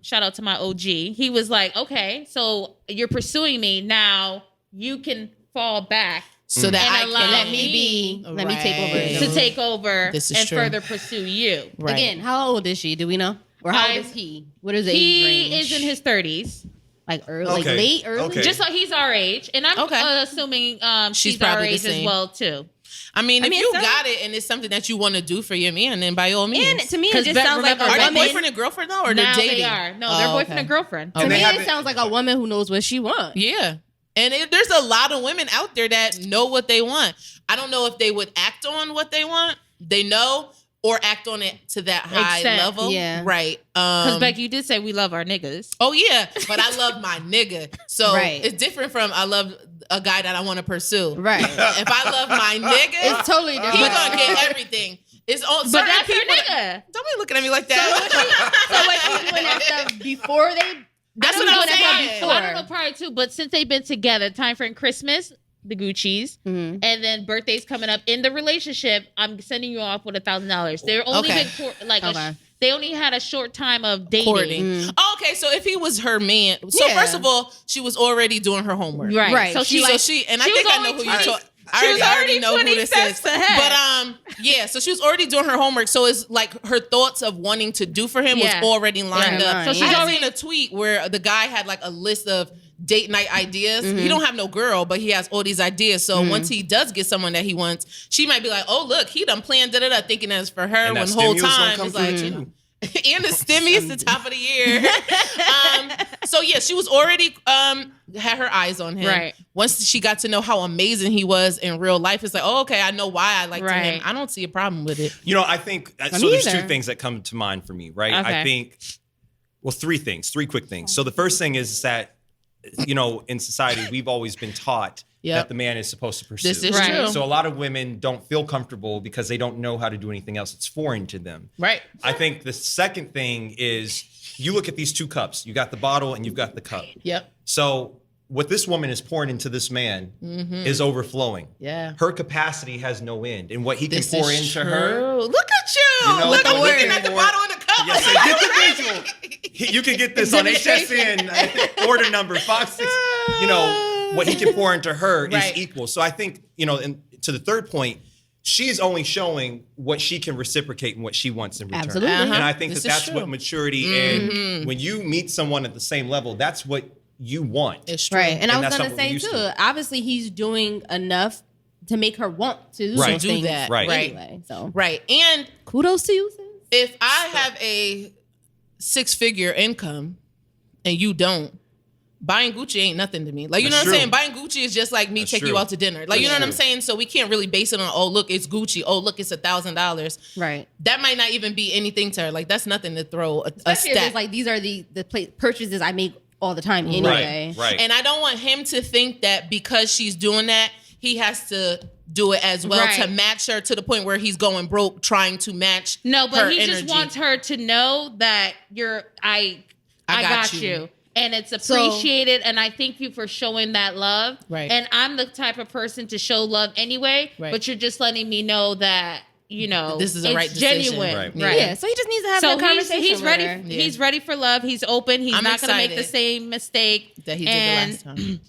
shout out to my OG, he was like, "Okay, so you're pursuing me. Now you can fall back so that And I allow can Let me take over. Right. to take over This is and true. further pursue you." Right. Again, how old is she? Do we know? Or how old is he? What is the age He range? is in his 30s. like early, Okay. like late, early. Okay. Just so he's our age. And I'm Okay. assuming she's our probably the age as same. well, too. I mean, if mean, you it sounds- got it and it's something that you want to do for your man, then by all means. And to me, it 'Cause just Bet- sounds like a remember, Are they woman. boyfriend and girlfriend now, or Now they're dating? they are. No, they're Oh, boyfriend okay. and girlfriend. To And me, they have it it- sounds like a woman who knows what she wants. Yeah. And there's a lot of women out there that know what they want. I don't know if they would act on what they want. They know, or act on it to that high Extent. level. Yeah. Right. Because, Beck, you did say we love our niggas. Oh yeah, but I love my nigga. So Right. it's different from I love a guy that I want to pursue. Right. If I love my nigga, It's totally he different. gonna get everything. It's on But certain that's her people. nigga. Don't be looking at me like So that. was she doing that stuff before they That's I what don't I'm know about saying. before. I don't know prior to, but since they've been together, time frame Christmas, the Gucci's, and then birthdays coming up in the relationship, I'm sending you off with $1,000. They're only Okay. been they only had a short time of dating. Courting. Oh, okay, so if he was her man, so Yeah. first of all, she was already doing her homework. Right. So So she So like, she and she I think was I know only who you 20 talk. she I was already already know who 20 this steps is. ahead. But yeah, so she was already doing her homework. So it's like her thoughts of wanting to do for him Yeah. was already lined Yeah, up. right. So So she's she's already in a tweet where the guy had like a list of date night ideas. He don't have no girl, but he has all these ideas. So once he does get someone that he wants, she might be like, "Oh, look, he done planned thinking that's for her." And When that the whole stimulus gonna time come it's like, through you too. know. And the stimmies, the top of the year. So yeah, she was already had her eyes on him. Right. Once she got to know how amazing he was in real life, it's like, oh, okay, I know why I liked him. Right. I don't see a problem with it. You know, I think so. me There's either. two things that come to mind for me, right? Okay. I think, well, three quick things. So the first thing is that, you know, in society we've always been taught Yep. that the man is supposed to pursue. This is Right. true. So a lot of women don't feel comfortable because they don't know how to do anything else. It's foreign to them. Right. I think the second thing is you look at these two cups. You got the bottle and you've got the cup. Yep. So what this woman is pouring into this man is overflowing. Yeah. Her capacity has no end. And what he can This pour is into true. her. Look at you. You know, Look, I'm the looking word at the for- bottle in the cup. Yes, sir. Get the visual. You can get this on HSN order number 56. You know, what he can pour into her Right. is equal. So I think, you know, and to the third point, she's only showing what she can reciprocate and what she wants in return. Absolutely. And I think This that is that's true. what maturity and when you meet someone at the same level, that's what you want. It's true. Right. And I And was that's gonna not what we're say used too, to. obviously he's doing enough to make her want to do Right. those Do things that. Right. anyway. So Right. And kudos to you, sis. if I have a 6-figure income and you don't, buying Gucci ain't nothing to me. Like, you know That's what I'm true. saying? Buying Gucci is just like me That's taking true. you out to dinner. Like, you know That's what I'm true. saying? So we can't really base it on, oh, look, it's Gucci. Oh, look, it's $1,000. Right. That might not even be anything to her. Like, that's nothing to throw a Especially if stat. it's like these are the purchases I make all the time anyway. Right. And I don't want him to think that because she's doing that, he has to do it as well Right. to match her to the point where he's going broke trying to match No, but her he energy. just wants her to know that I got you. And it's appreciated, and I thank you for showing that love. Right. And I'm the type of person to show love anyway, Right. but you're just letting me know that, you know, This is a it's right decision. genuine. Right. Right. Yeah. So he just needs to have So that conversation. he's with ready. her. Yeah. He's ready for love. He's open. He's I'm not going to make the excited same mistake that he did and the last time.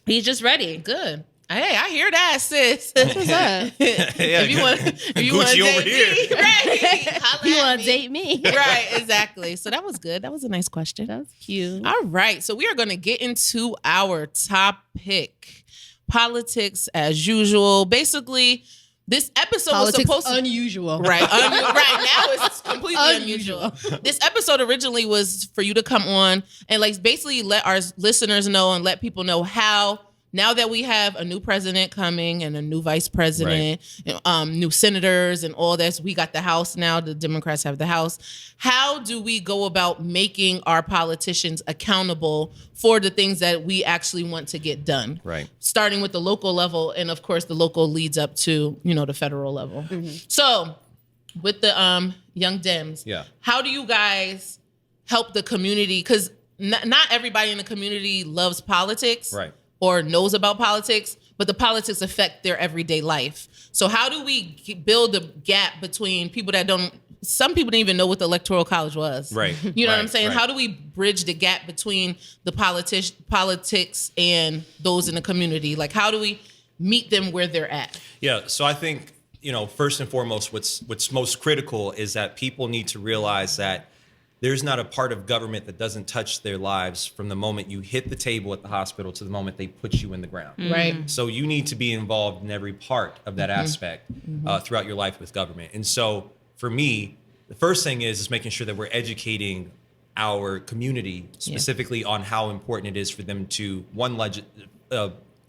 He's just ready. Good. Hey, I hear that, sis. What's up? If you want, if you want to Gucci over date here. me, right? Holla You at want me. to date me? Right, exactly. So that was good. That was a nice question. That's cute. All right. So we are going to get into our topic. Politics as usual. Basically, this episode was supposed to unusual. right. Right now it's completely unusual. This episode originally was for you to come on and like basically let our listeners know and let people know how now that we have a new president coming and a new vice president, new senators and all this, we got the House now. The Democrats have the House. How do we go about making our politicians accountable for the things that we actually want to get done? Right. Starting with the local level, and of course, the local leads up to the federal level. So, with the Young Dems, Yeah. how do you guys help the community? Because not everybody in the community loves politics, Right. or knows about politics, but the politics affect their everyday life. So how do we build a gap between people that don't? Some people didn't even know what the Electoral College was. Right. You know what I'm Right, saying? right. How do we bridge the gap between the politics and those in the community? Like, how do we meet them where they're at? Yeah, so I think, first and foremost, what's most critical is that people need to realize that there's not a part of government that doesn't touch their lives from the moment you hit the table at the hospital to the moment they put you in the ground. Right. So you need to be involved in every part of that aspect throughout your life with government. And so for me, the first thing is making sure that we're educating our community specifically on how important it is for them to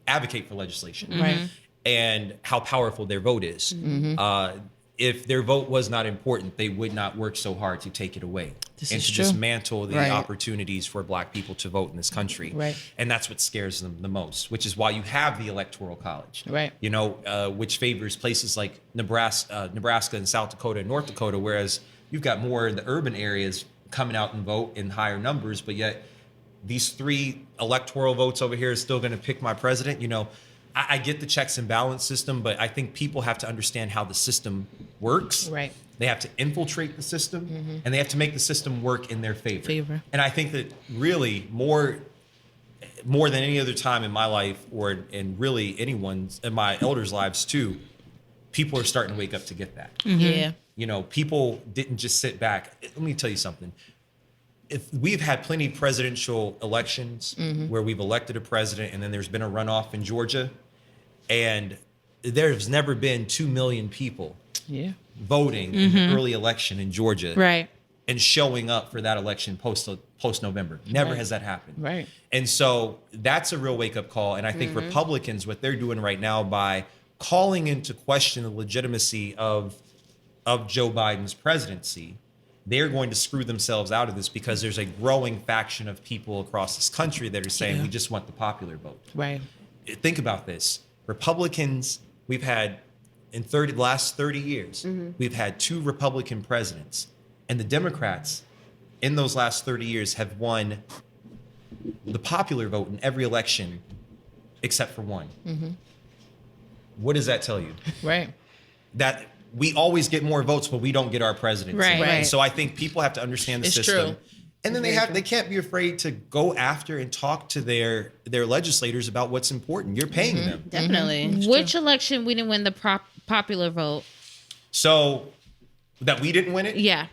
advocate for legislation. Right. And how powerful their vote is. If their vote was not important, they would not work so hard to take it away This and is to true. dismantle the Right. opportunities for Black people to vote in this country. Right. And that's what scares them the most, which is why you have the Electoral College, Right. which favors places like Nebraska and South Dakota and North Dakota, whereas you've got more in the urban areas coming out and vote in higher numbers, but yet these 3 electoral votes over here is still going to pick my president. I get the checks and balance system, but I think people have to understand how the system works. Right. They have to infiltrate the system, and they have to make the system work in their favor. And I think that really more than any other time in my life, or in really anyone's, in my elders' lives too, people are starting to wake up to get that. Yeah. People didn't just sit back. Let me tell you something. If we've had plenty of presidential elections where we've elected a president and then there's been a runoff in Georgia, and there's never been 2 million people voting in the early election in Georgia, Right. and showing up for that election post November. Never has that happened. Right. And so that's a real wake up call. And I think Republicans, what they're doing right now by calling into question the legitimacy of Joe Biden's presidency, they're going to screw themselves out of this, because there's a growing faction of people across this country that are saying we just want the popular vote. Right. Think about this. Republicans, we've had in the last 30 years, we've had 2 Republican presidents, and the Democrats in those last 30 years have won the popular vote in every election except for one. What does that tell you? Right. That we always get more votes, but we don't get our presidency. Right. Right. So I think people have to understand the It's system. true. And then they can't be afraid to go after and talk to their legislators about what's important. You're paying them. Definitely. Which election we didn't win the popular vote? So that we didn't win it? Yeah.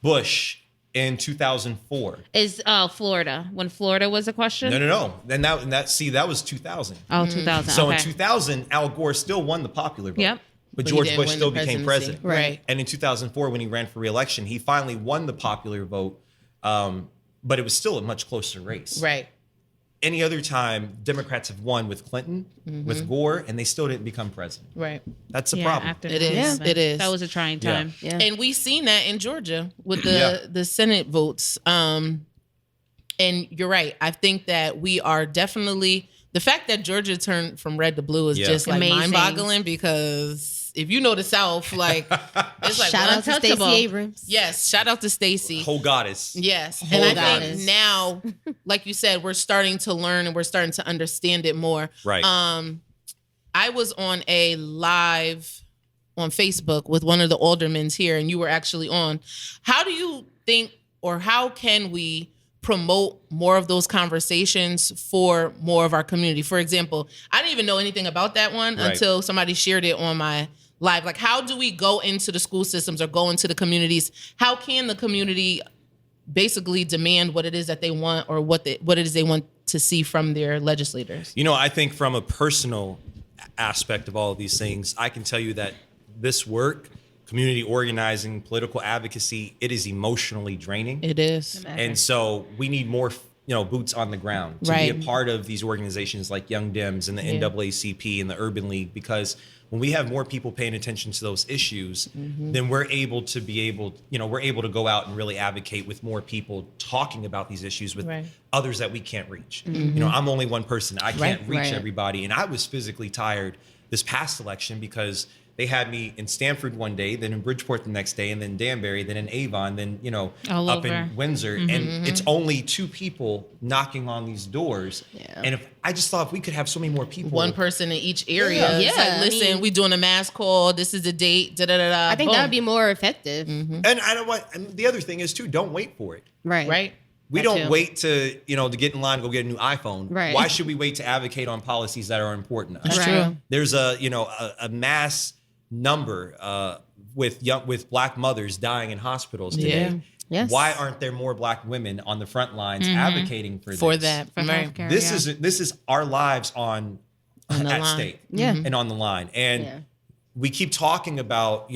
Bush in 2004. Is Florida, when Florida was a question? No. Then that was 2000. Oh, 2000. So okay. in 2000, Al Gore still won the popular vote. Yep. But But he George didn't Bush win still the became presidency. president. Right. And in 2004, when he ran for re-election, he finally won the popular vote. But it was still a much closer race. Right. Any other time, Democrats have won with Clinton, with Gore, and they still didn't become president. Right. That's the Yeah, problem. after It is. 9/11. It is. That was a trying Yeah. time. Yeah. And we've seen that in Georgia with the Yeah. the Senate votes. And you're right. I think that we are definitely, the fact that Georgia turned from red to blue is Yeah. just like Amazing. mind-boggling, because if you know the South, like it's like Shout out to Stacey untouchable. Abrams. yes, shout out to Stacey. Whole goddess. Yes. Whole And I goddess. think now, like you said, we're starting to learn and we're starting to understand it more. Right. I was on a live on Facebook with one of the aldermen here, and you were actually on. How do you think, or how can we promote more of those conversations for more of our community? For example, I didn't even know anything about that one Right. until somebody shared it on my live. Like, how do we go into the school systems or go into the communities? How can the community basically demand what it is that they want, or what it is they want to see from their legislators? I think from a personal aspect of all of these things, I can tell you that this work, community organizing, political advocacy, it is emotionally draining. It is. And so we need more, boots on the ground to Right. be a part of these organizations like Young Dems and the NAACP and the Urban League, because when we have more people paying attention to those issues, then we're able to go out and really advocate with more people talking about these issues with Right. others that we can't reach. I'm only one person. I can't Right. reach Right. everybody. And I was physically tired this past election, because they had me in Stanford one day, then in Bridgeport the next day, and then Danbury, then in Avon, then, All up over. in Windsor. And it's only 2 people knocking on these doors. Yeah. And I just thought if we could have so many more people. One person in each area. Yeah. It's like, Yeah, I listen, mean- we doing a mass call. This is the date. Da da da da. I think that would be more effective. And I don't want, and the other thing is too, don't wait for it. Right. right. We That don't too. wait to get in line and go get a new iPhone. Right. Why should we wait to advocate on policies that are important to us? That's Right. true. There's a mass number with Black mothers dying in hospitals today. Yeah. Yes. Why aren't there more Black women on the front lines advocating for For this? that. For Right. healthcare, This yeah. is our lives on the at line. stake. Yeah. And on the line. And Yeah. we keep talking about,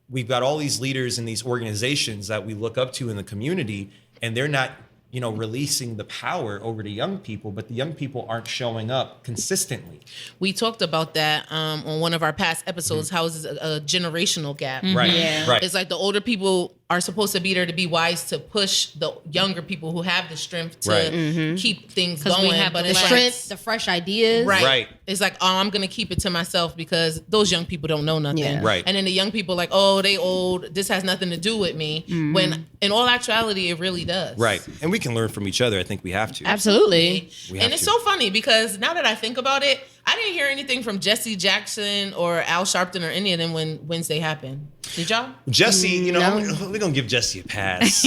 we've got all these leaders in these organizations that we look up to in the community, and they're not, releasing the power over to young people, but the young people aren't showing up consistently. We talked about that on one of our past episodes, how is a generational gap. Right. Yeah. Right. It's like the older people are supposed to be there to be wise to push the younger people who have the strength to Right. keep things 'Cause we going. have But the it's like, Strength, the fresh ideas. right. It's like, oh, I'm gonna keep it to myself because those young people don't know nothing. Yeah. Right. And then the young people like, oh, they old. This has nothing to do with me. When in all actuality, it really does. Right. And we can learn from each other. I think we have to. Absolutely. We have And it's to. so funny because now that I think about it, I didn't hear anything from Jesse Jackson or Al Sharpton or any of them when Wednesday happened. Did y'all? Jesse, you know, No. we're gonna give Jesse a pass.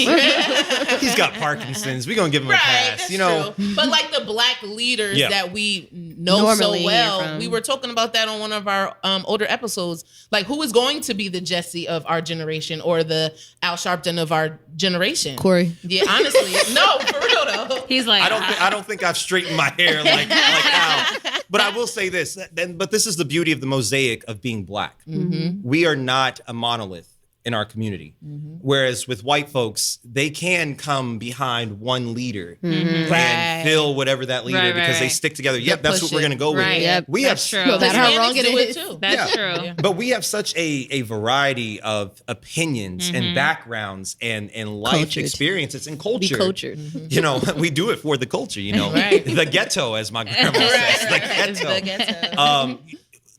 He's got Parkinson's. We're gonna give him a Right, pass. that's You know, true. But like the black leaders Yeah. that we know Normally so well, from- we were talking about that on one of our older episodes. Like, who is going to be the Jesse of our generation or the Al Sharpton of our generation? Corey. Yeah, honestly, no, for real though. He's like, I don't think I've straightened my hair like Al. But I will say this. But this is the beauty of the mosaic of being black. We are not a monolith in our community. Whereas with white folks, they can come behind one leader and Right. fill whatever that leader Right, because they right. stick together. Yep, that's push what we're it. gonna go Right. with. Yep. We That's have true. No matter how Hispanics wrong it do is. too. That's Yeah. true. But we have such a variety of opinions and backgrounds and life Cultured. experiences and Be culture. cultured. You know, we do it for the culture, you know. Right. The ghetto, as my grandma says. The ghetto. The ghetto.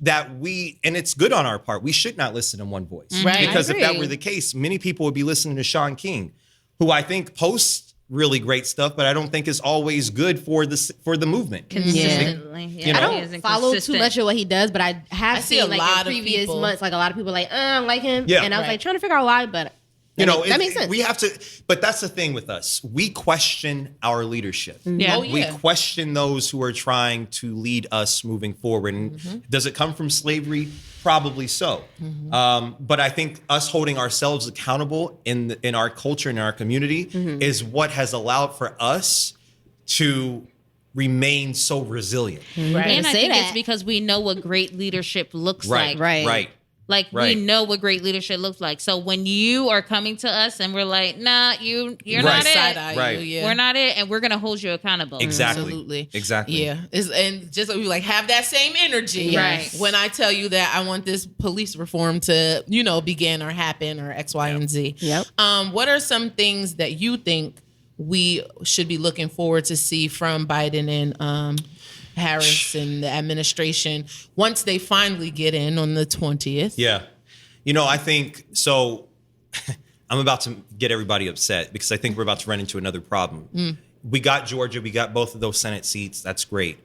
That we, and it's good on our part, we should not listen in one voice. Right. Because I if that agree. were the case, many people would be listening to Sean King, who I think posts really great stuff, but I don't think is always good for the movement. Consistently. Yeah. You know? I he don't isn't follow consistent. too much of what he does, but I have I see seen a like lot in of previous people- months, like a lot of people like, I don't like him. Yeah. And I was Right. like trying to figure out why, but You know, that makes sense. we have to, but that's the thing with us. We question our leadership. Yeah. Oh, yeah. We question those who are trying to lead us moving forward. And does it come from slavery? Probably so. But I think us holding ourselves accountable in our culture and in our community is what has allowed for us to remain so resilient. Right. And I Say think that. it's because we know what great leadership looks Right. like. Right. Right. Like Right. we know what great leadership looks like. So when you are coming to us and we're like, nah, you're Right. not Side it. eye Right. you, yeah. We're not it, and we're gonna hold you accountable. Exactly. Absolutely. Exactly. Yeah. And just like we like have that same energy. Right. When I tell you that I want this police reform to, begin or happen or X, Y, and Z. Yep. What are some things that you think we should be looking forward to see from Biden and Harris and the administration once they finally get in on the 20th? Yeah. You know, I think so. I'm about to get everybody upset because I think we're about to run into another problem. We got Georgia, we got both of those Senate seats. That's great.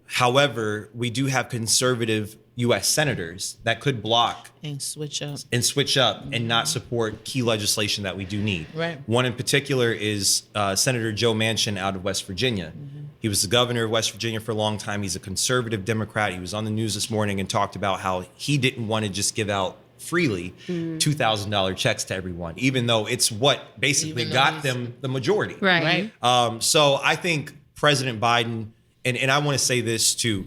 However, we do have conservative U.S. senators that could block And switch up. and switch up and not support key legislation that we do need. Right. One in particular is Senator Joe Manchin out of West Virginia. He was the governor of West Virginia for a long time. He's a conservative Democrat. He was on the news this morning and talked about how he didn't want to just give out freely $2,000 checks to everyone, even though it's what basically Even though got he's- them the majority. Right. So I think President Biden, and I want to say this too,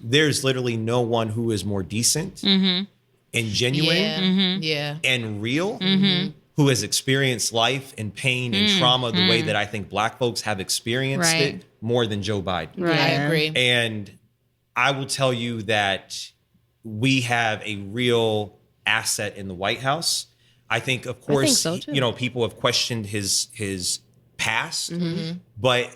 there's literally no one who is more decent and genuine Yeah. Yeah. and real who has experienced life and pain and trauma the way that I think black folks have experienced Right. it more than Joe Biden. Yeah, I agree. And I will tell you that we have a real asset in the White House. I think, of course, so, too. people have questioned his past, but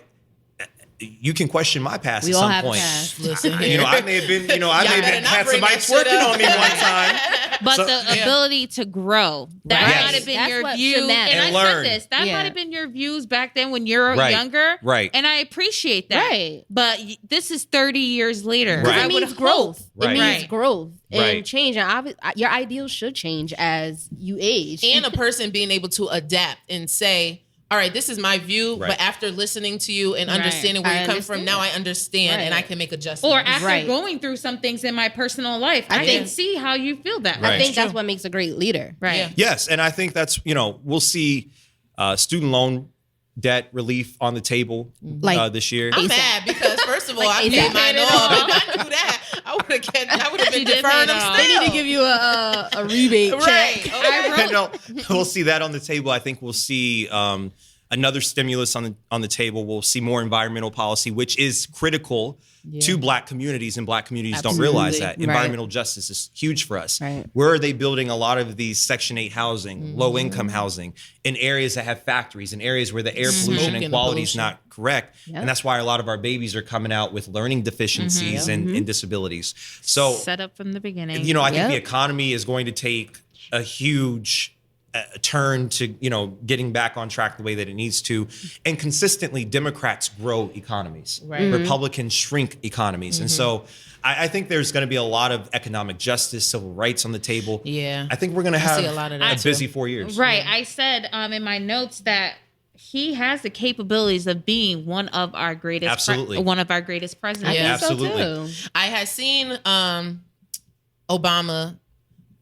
you can question my past We at all some have point. past. Listen I here. may have been, I may better have not had bring somebody that shit twerking up. on me one time. But So- the ability to grow, that Right. might have been That's your what view. should matter. And And I learn. said this, that Yeah. might have been your views back then when you're Right. younger. Right. And I appreciate that. Right. But this is 30 years later. Right. I It would means hope. growth. Right. It means Right. growth and Right. change. And your ideals should change as you age. And a person being able to adapt and say, all right, this is my view, Right. but after listening to you and Right. understanding where I you come from, understand. now I understand and Right. I can make adjustments. Or after Right. going through some things in my personal life, I I think- can see how you feel that Right. I way. think that's what makes a great leader. Right. Yeah. Yes, and I think that's we'll see student loan debt relief on the table Like- this year. I'm ASAP. mad because first of all, Like I paid ASAP. mine Paid it off. off. If I knew that, I would have been You did deferring pay it them off. still. They need to give you a rebate Right. check. Okay. I wrote No, we'll see that on the table. I think we'll see another stimulus on the table. We'll see more environmental policy, which is critical to Black communities, and Black communities don't realize that. Right. Environmental justice is huge for us. Right. Where are they building a lot of these Section 8 housing, low-income housing, in areas that have factories, in areas where the air pollution and quality is not correct? Yep. And that's why a lot of our babies are coming out with learning deficiencies and disabilities. So, Set up from the beginning. you know, I think the economy is going to take a huge turn to, you know, getting back on track the way that it needs to. And consistently, Democrats grow economies. Right. Republicans shrink economies. And so I think there's going to be a lot of economic justice, civil rights on the table. Yeah. I think we're going to have see a lot of that, a busy 4 years. Right. I said in my notes that he has the capabilities of being one of our greatest Absolutely. one of our greatest presidents. Yeah. Absolutely. So too. I had seen Obama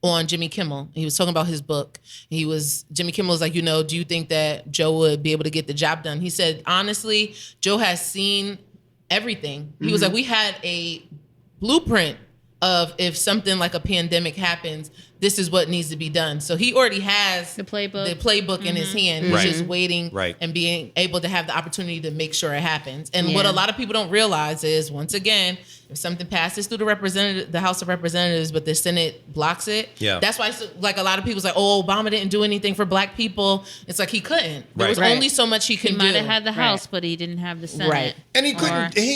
on Jimmy Kimmel. He was talking about his book. Jimmy Kimmel was like, you know, do you think that Joe would be able to get the job done? He said, honestly, Joe has seen everything. He was like, we had a blueprint of if something like a pandemic happens, this is what needs to be done. So he already has The playbook. in his hand. He's Right. just waiting Right. and being able to have the opportunity to make sure it happens. And what a lot of people don't realize is, once again, if something passes through the House of Representatives, but the Senate blocks it, that's why like a lot of people's like, oh, Obama didn't do anything for Black people. It's like he couldn't. There was Right. only so much he He could might do. have had the House, but he didn't have the Senate. Right. And he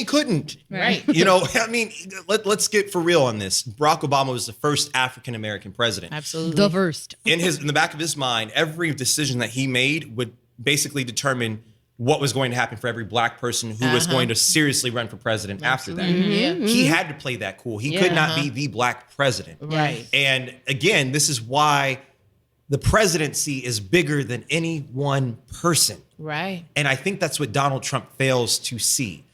couldn't. Right. You know, I mean, let's get for real on this. Barack Obama was the first African-American president. Absolutely. The first. In the back of his mind, every decision that he made would basically determine what was going to happen for every Black person who was going to seriously run for president after that. Yeah. He had to play that cool. He could not be the Black president. Right. And again, this is why the presidency is bigger than any one person. Right. And I think that's what Donald Trump fails to see.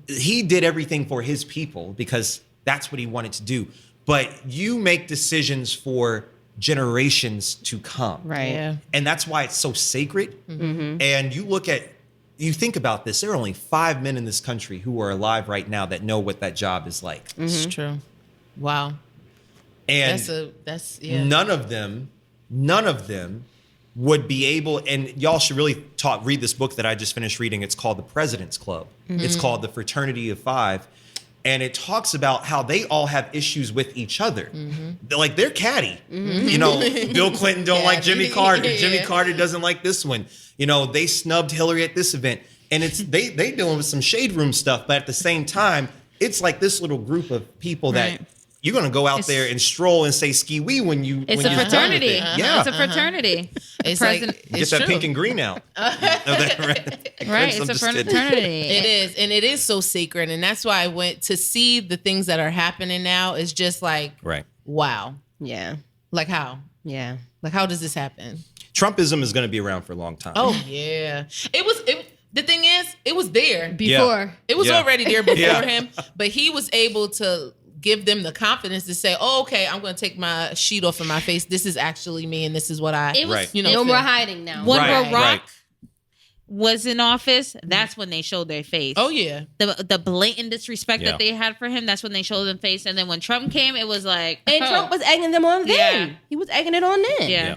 He did everything for his people because that's what he wanted to do. But you make decisions for generations to come. Right. Yeah. And that's why it's so sacred. And you think about this, there are only 5 men in this country who are alive right now that know what that job is like. It's true. Wow. And That's none of them would be able, and y'all should really read this book that I just finished reading. It's called The President's Club. It's called The Fraternity of Five. And it talks about how they all have issues with each other. They're catty. You know, Bill Clinton don't like Jimmy Carter. Jimmy Carter doesn't like this one. You know, they snubbed Hillary at this event. And it's they dealing with some shade room stuff. But at the same time, it's like this little group of people that you're going to go out there and stroll and say ski-wee when you It's when a you're done with fraternity. it. Yeah. It's a fraternity. It's President- like Get it's that true. pink and green out. Right. It's a fraternity. It is, and it is so sacred, and that's why I went to see the things that are happening now. Is just like, Right. wow, Yeah. like how does this happen? Trumpism is going to be around for a long time. Oh yeah, the thing is, it was there. Before. It was Yeah. already there before Yeah. him, but he was able to give them the confidence to say, "Oh, okay, I'm going to take my sheet off of my face. This is actually me, and this is what I, It was- Right. you know, No feel." more hiding now. When Right, Barack right. was in office, that's when they showed their face. Oh yeah, The blatant disrespect Yeah. that they had for him, that's when they showed them face. And then when Trump came, it was like, And oh, Trump was egging them on then. Yeah. He was egging it on then. yeah.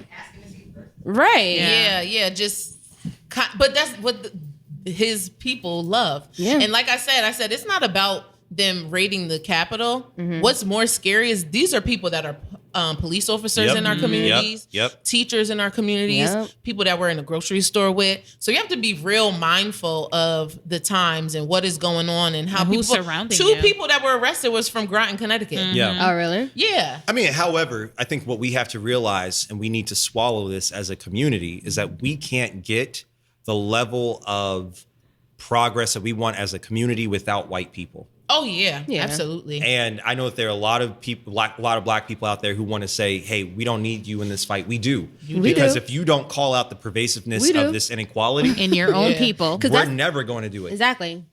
Right. yeah, just, but that's what his people love. Yeah. And like I said it's not about them raiding the Capitol. What's more scary is these are people that are police officers Yep. in our communities, Yep. teachers in our communities, Yep. people that we're in a grocery store with. So you have to be real mindful of the times and what is going on and how And people. who's surrounding Two you. people that were arrested was from Groton, Connecticut. Yeah. Oh, really? Yeah. I mean, however, I think what we have to realize, and we need to swallow this as a community, is that we can't get the level of progress that we want as a community without white people. Oh yeah. Yeah. Absolutely. And I know that there are a lot of people, a lot of Black people out there who want to say, "Hey, we don't need you in this fight." We do, because do. if you don't call out the pervasiveness We do. of this inequality, In your own Yeah. people. Because we're that's never going to do it. exactly.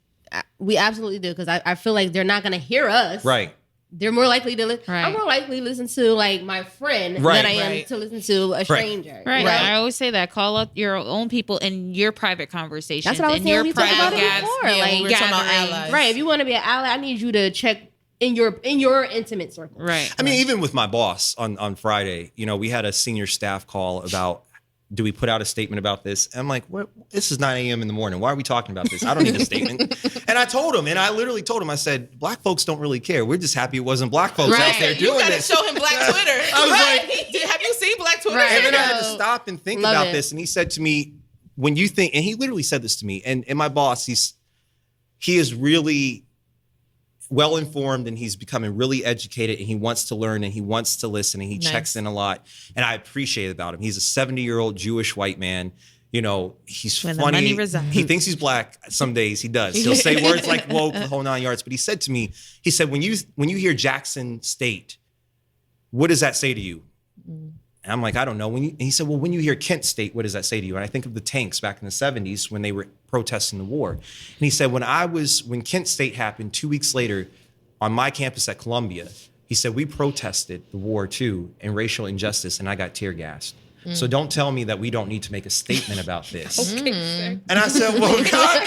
We absolutely do. Because I feel like they're not going to hear us. Right. They're more likely to listen. Right. I'm more likely to listen to like my friend Right. than I am Right. to listen to a stranger. Right. Right. I always say that. Call out your own people in your private conversations. That's what I was in saying your when we talked about it private before. Yeah, like when we were talking about gathering. allies. right. If you want to be an ally, I need you to check in your intimate circle. Right. I mean, even with my boss on Friday, you know, we had a senior staff call about do we put out a statement about this? And I'm like, what? This is 9 a.m. in the morning. Why are we talking about this? I don't need a statement. And I told him, and I literally told him, I said, black folks don't really care. We're just happy it wasn't black folks out there You doing gotta this. show him Black Twitter. I was like, have you seen Black Twitter? Right. and then I had to stop and think Love about it. this. And he said to me, when you think, and he literally said this to me, and my boss, he is really well informed, and he's becoming really educated, and he wants to learn, and he wants to listen, and he checks in a lot. And I appreciate it about him. He's a 70-year-old Jewish white man. You know, he's When the money funny. resides. He thinks he's black. Some days he does. He'll say words like woke, the whole 9 yards. But he said to me, he said, when you hear Jackson State, what does that say to you? And I'm like, I don't know. And he said, well, when you hear Kent State, what does that say to you? And I think of the tanks back in the 70s when they were protesting the war. And he said, when Kent State happened 2 weeks later on my campus at Columbia, he said, we protested the war too and racial injustice, and I got tear gassed. So don't tell me that we don't need to make a statement about this. And I said, well, God,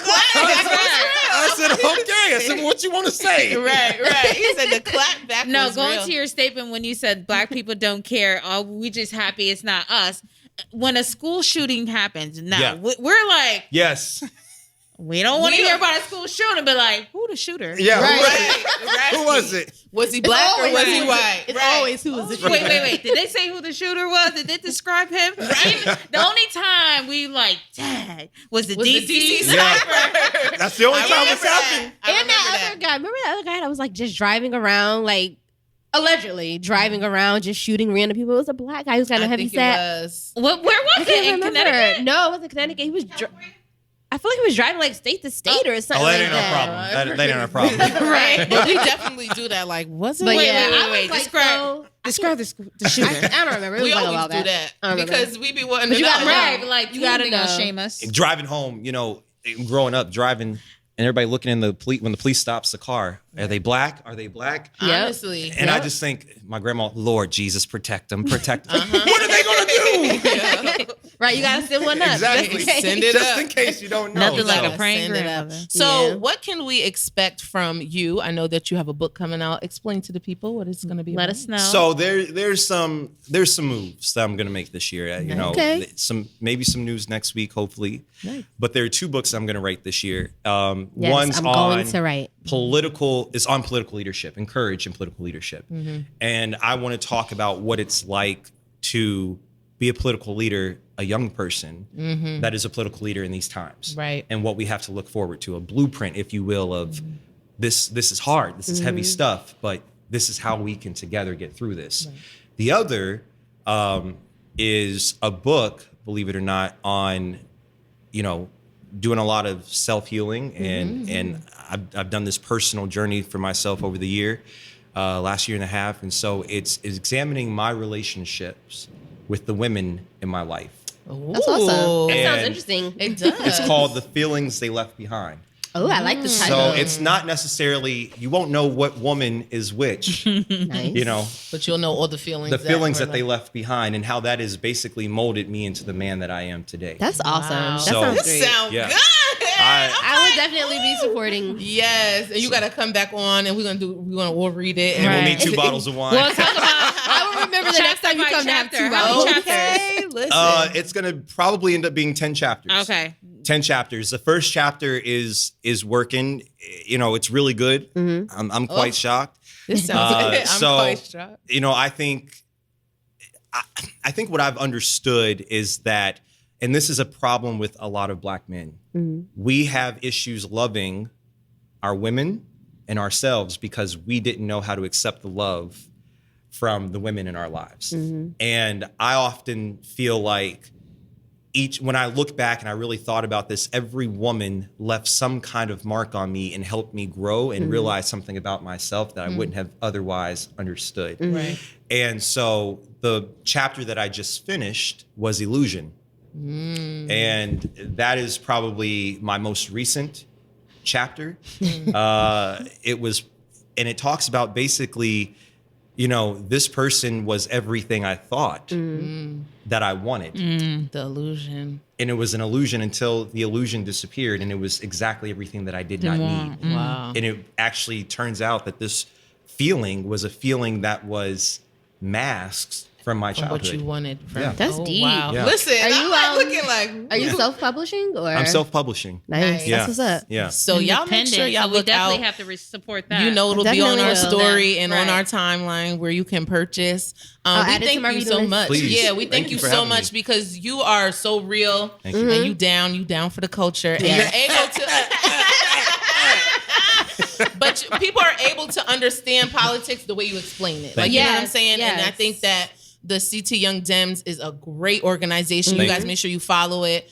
I said, okay. I said, what you want to say? Right. He said the clap back No, was going real. to your statement when you said black people don't care. Oh, we just happy it's not us. When a school shooting happens, now Yeah. we're like, Yes. we don't want to We hear don't- about a school shooting, but like, who the shooter? Yeah. Right. Who was it? Was he black or was he white? It's always who is the Wait. Did they say who the shooter was? Did they describe him? Even, the only time we like, dang, was the Was DC. the DC Yeah. sniper? That's the only time it's remember happened. that. I And that other guy, remember that other guy that was like just driving around, like allegedly driving around, just shooting random people? It was a black guy who's kind of I heavy think set. it was. Where was I it? can't In remember. Connecticut? No, it wasn't Connecticut. He was. I feel like he was driving like state to state or something. Oh, that like ain't our that. problem. That ain't our problem. Right. But we definitely do that. Like, was it? But Wait, yeah, wait, I was wait. like, Describe the shooter. I don't remember. It was We like a always while do back. that I don't remember. because we be wanting But to you know. gotta know. Right, but like, You gotta ain't gonna know. shame us. Driving home, growing up, driving, and everybody looking in the police when the police stops the car. Are they black? Are they black? Yeah. Honestly. And I just think, my grandma, Lord Jesus, protect them, protect them. What are they gonna do? Right, you gotta send one up. Exactly. Just in case. Send it Just up. in case you don't know. Nothing like So- a praying Send it up. grandmother. So, Yeah. what can we expect from you? I know that you have a book coming out. Explain to the people what it's going to be. Let about. us know. So there's some moves that I'm gonna make this year. Okay. Maybe some news next week, hopefully. Nice. But there are two books I'm gonna write this year. Yes, One's I'm on going to write. political leadership, encourage in political leadership, and I want to talk about what it's like to be a political leader, a young person that is a political leader in these times, Right. And what we have to look forward to, a blueprint, if you will, of this is hard, this is heavy stuff, but this is how we can together get through this. The other is a book, believe it or not, on, doing a lot of self-healing and I've done this personal journey for myself over the last year and a half. And so it's examining my relationships with the women in my life. That's awesome. That sounds And- interesting. It does. It's called The Feelings They Left Behind. Oh, I like the So title. it's not necessarily, you won't know what woman is which, Nice. But you'll know all the feelings. the feelings that were they like- left behind and how that has basically molded me into the man that I am today. That's awesome. Wow. That So- sounds This great. sounds Yeah. good. I would definitely be supporting. Yes, and you got to come back on, and we're gonna all read it. And we'll Right. need 2 bottles of wine. Well, talk about I will remember the next time you come to have chapter. 2 How bottles. many Okay, listen. It's going to probably end up being 10 chapters. Okay. 10 chapters. The first chapter is working. It's really good. I'm quite shocked. This sounds good. I'm so- quite shocked. I think what I've understood is that, and this is a problem with a lot of black men, we have issues loving our women and ourselves because we didn't know how to accept the love from the women in our lives. And I often feel like when I look back and I really thought about this, every woman left some kind of mark on me and helped me grow and realize something about myself that I wouldn't have otherwise understood. Right. And so the chapter that I just finished was Illusion. And that is probably my most recent chapter. It talks about basically, this person was everything I thought that I wanted. The illusion. And it was an illusion until the illusion disappeared, and it was exactly everything that I did not need. Wow. And it actually turns out that this feeling was a feeling that was masked from my what childhood. you wanted. From, Yeah. That's deep. Wow. Yeah. Listen, Are I'm you, like looking like. Are you self-publishing or? I'm self-publishing. Nice. Yeah. That's what's up. Yeah. So y'all make sure Independent, y'all so we look definitely out. have to support that. You know, it'll be on Definitely our will. story and on Right. our timeline where you can purchase. I'll We add it to thank my you reading so list. much. Please. Yeah, we Thank thank you you for so having much me. because you are so real Thank you. and you down for the culture, and Yes. you're able to. But people are able to understand politics the way you explain it. Like, Thank you you. know what I'm Yes, saying? And I yes. think that the CT Young Dems is a great organization. Thank You guys you. make sure you follow it.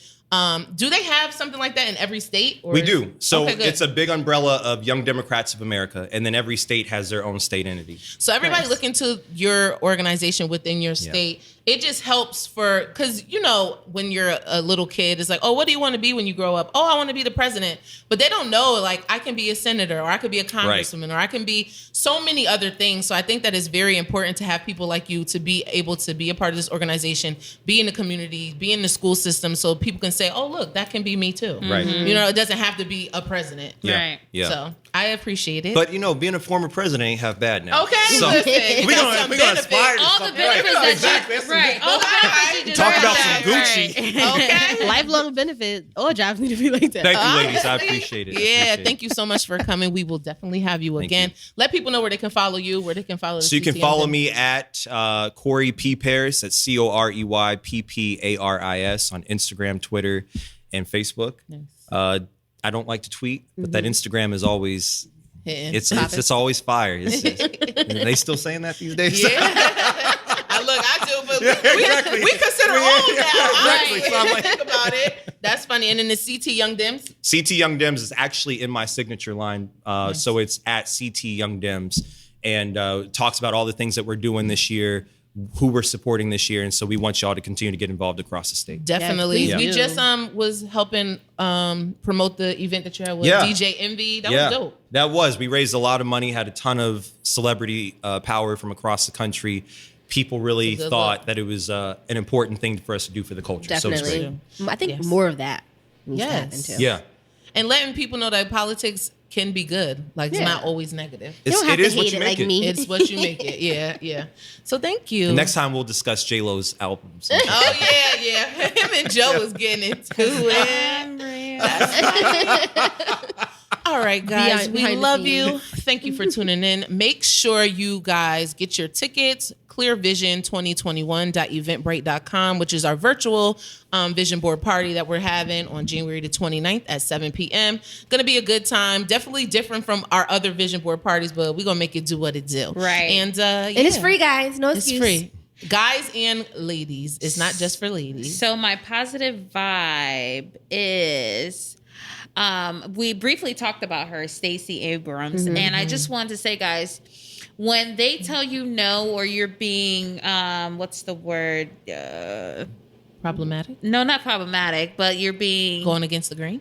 Do they have something like that in every state? Or We do. So Okay, good. it's a big umbrella of Young Democrats of America, and then every state has their own state entity. So everybody Nice. look into your organization within your state. It just helps for, because you know when you're a little kid, it's like, oh, what do you want to be when you grow up? Oh, I want to be the president. But they don't know, like, I can be a senator, or I could be a congresswoman, or I can be so many other things. So I think that it's very important to have people like you to be able to be a part of this organization, be in the community, be in the school system, so people can say, oh, look, that can be me too. Right. You know, it doesn't have to be a president. Yeah. Right. Yeah. So I appreciate it. But you know, being a former president ain't half bad now. Okay, So listen, it we got gonna some we gonna benefits. aspire to all the something. benefits Right. that you, right. All the benefits you just Talk heard about that, some Gucci. right. Okay. Lifelong benefit. All jobs need to be like that. Thank you, ladies. I Honestly, appreciate it. Yeah, Appreciate it. thank you so much for coming. We will definitely have you Thank again. you. Let people know where they can follow you, where they can follow. So you can follow me at Corey P. Paris. That's CoreyPPARIS on Instagram, Twitter, and Facebook. I don't like to tweet, but that Instagram is always it's always fire. It's just, are they still saying that these days? Yeah. Look, I do, but exactly. we consider old now. Exactly. Right? So I'm like- Think about it. That's funny. And then the CT Young Dems. CT Young Dems is actually in my signature line. So it's at CT Young Dems, and talks about all the things that we're doing this year, who we're supporting this year. And so we want y'all to continue to get involved across the state. Definitely. please We do. just was helping promote the event that you had with Yeah. DJ Envy. That was dope. That was. We raised a lot of money, had a ton of celebrity power from across the country. People really It's a good thought look. that it was an important thing for us to do for the culture. So it's great. Definitely. I think Yes. more of that needs to Yes. happen too. Yeah. And letting people know that politics can be good. Like, it's Yeah. not always negative. You don't have it to is what hate you it make like me. It's what you make it. Yeah, yeah. So thank you. Next time we'll discuss J-Lo's albums. Oh yeah. Him and Joe was getting into it. All right, guys. We Behind the love scenes. you. Thank you for tuning in. Make sure you guys get your tickets. clearvision2021.eventbrite.com, which is our virtual vision board party that we're having on January the 29th at 7 p.m. Going to be a good time. Definitely different from our other vision board parties, but we're going to make it do what it do. Right. And And it's free, guys. No It's excuse. free. Guys and ladies. It's not just for ladies. So my positive vibe is we briefly talked about her, Stacey Abrams, and I just wanted to say, guys, when they tell you no, or you're being what's the word? Problematic. No, not problematic, but you're being Going against the grain.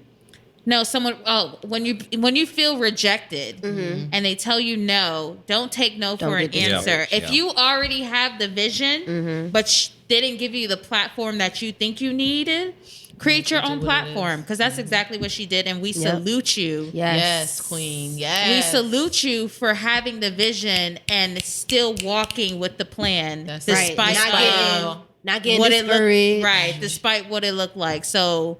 no, someone. Oh, when you feel rejected and they tell you no, don't take no for an get discouraged. answer. If Yeah. you already have the vision, but they didn't give you the platform that you think you needed, create your own what it platform, because that's exactly what she did, and we Yep. salute you. Yes. Yes, queen. We Yes. salute you for having the vision and still walking with the plan, That's despite right. Not getting what it discouraged. looked right, despite what it looked like. So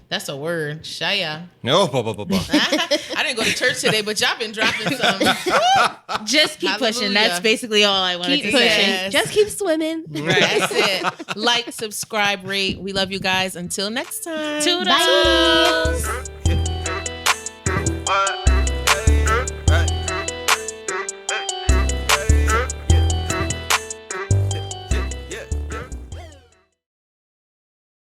That's a word. Shaya. No, I didn't go to church today, but y'all been dropping some. just keep pushing. Hallelujah. That's basically all I wanted Keep to pushing. say. Yes. Just keep swimming. That's it. Like, subscribe, rate. We love you guys. Until next time. Toodles.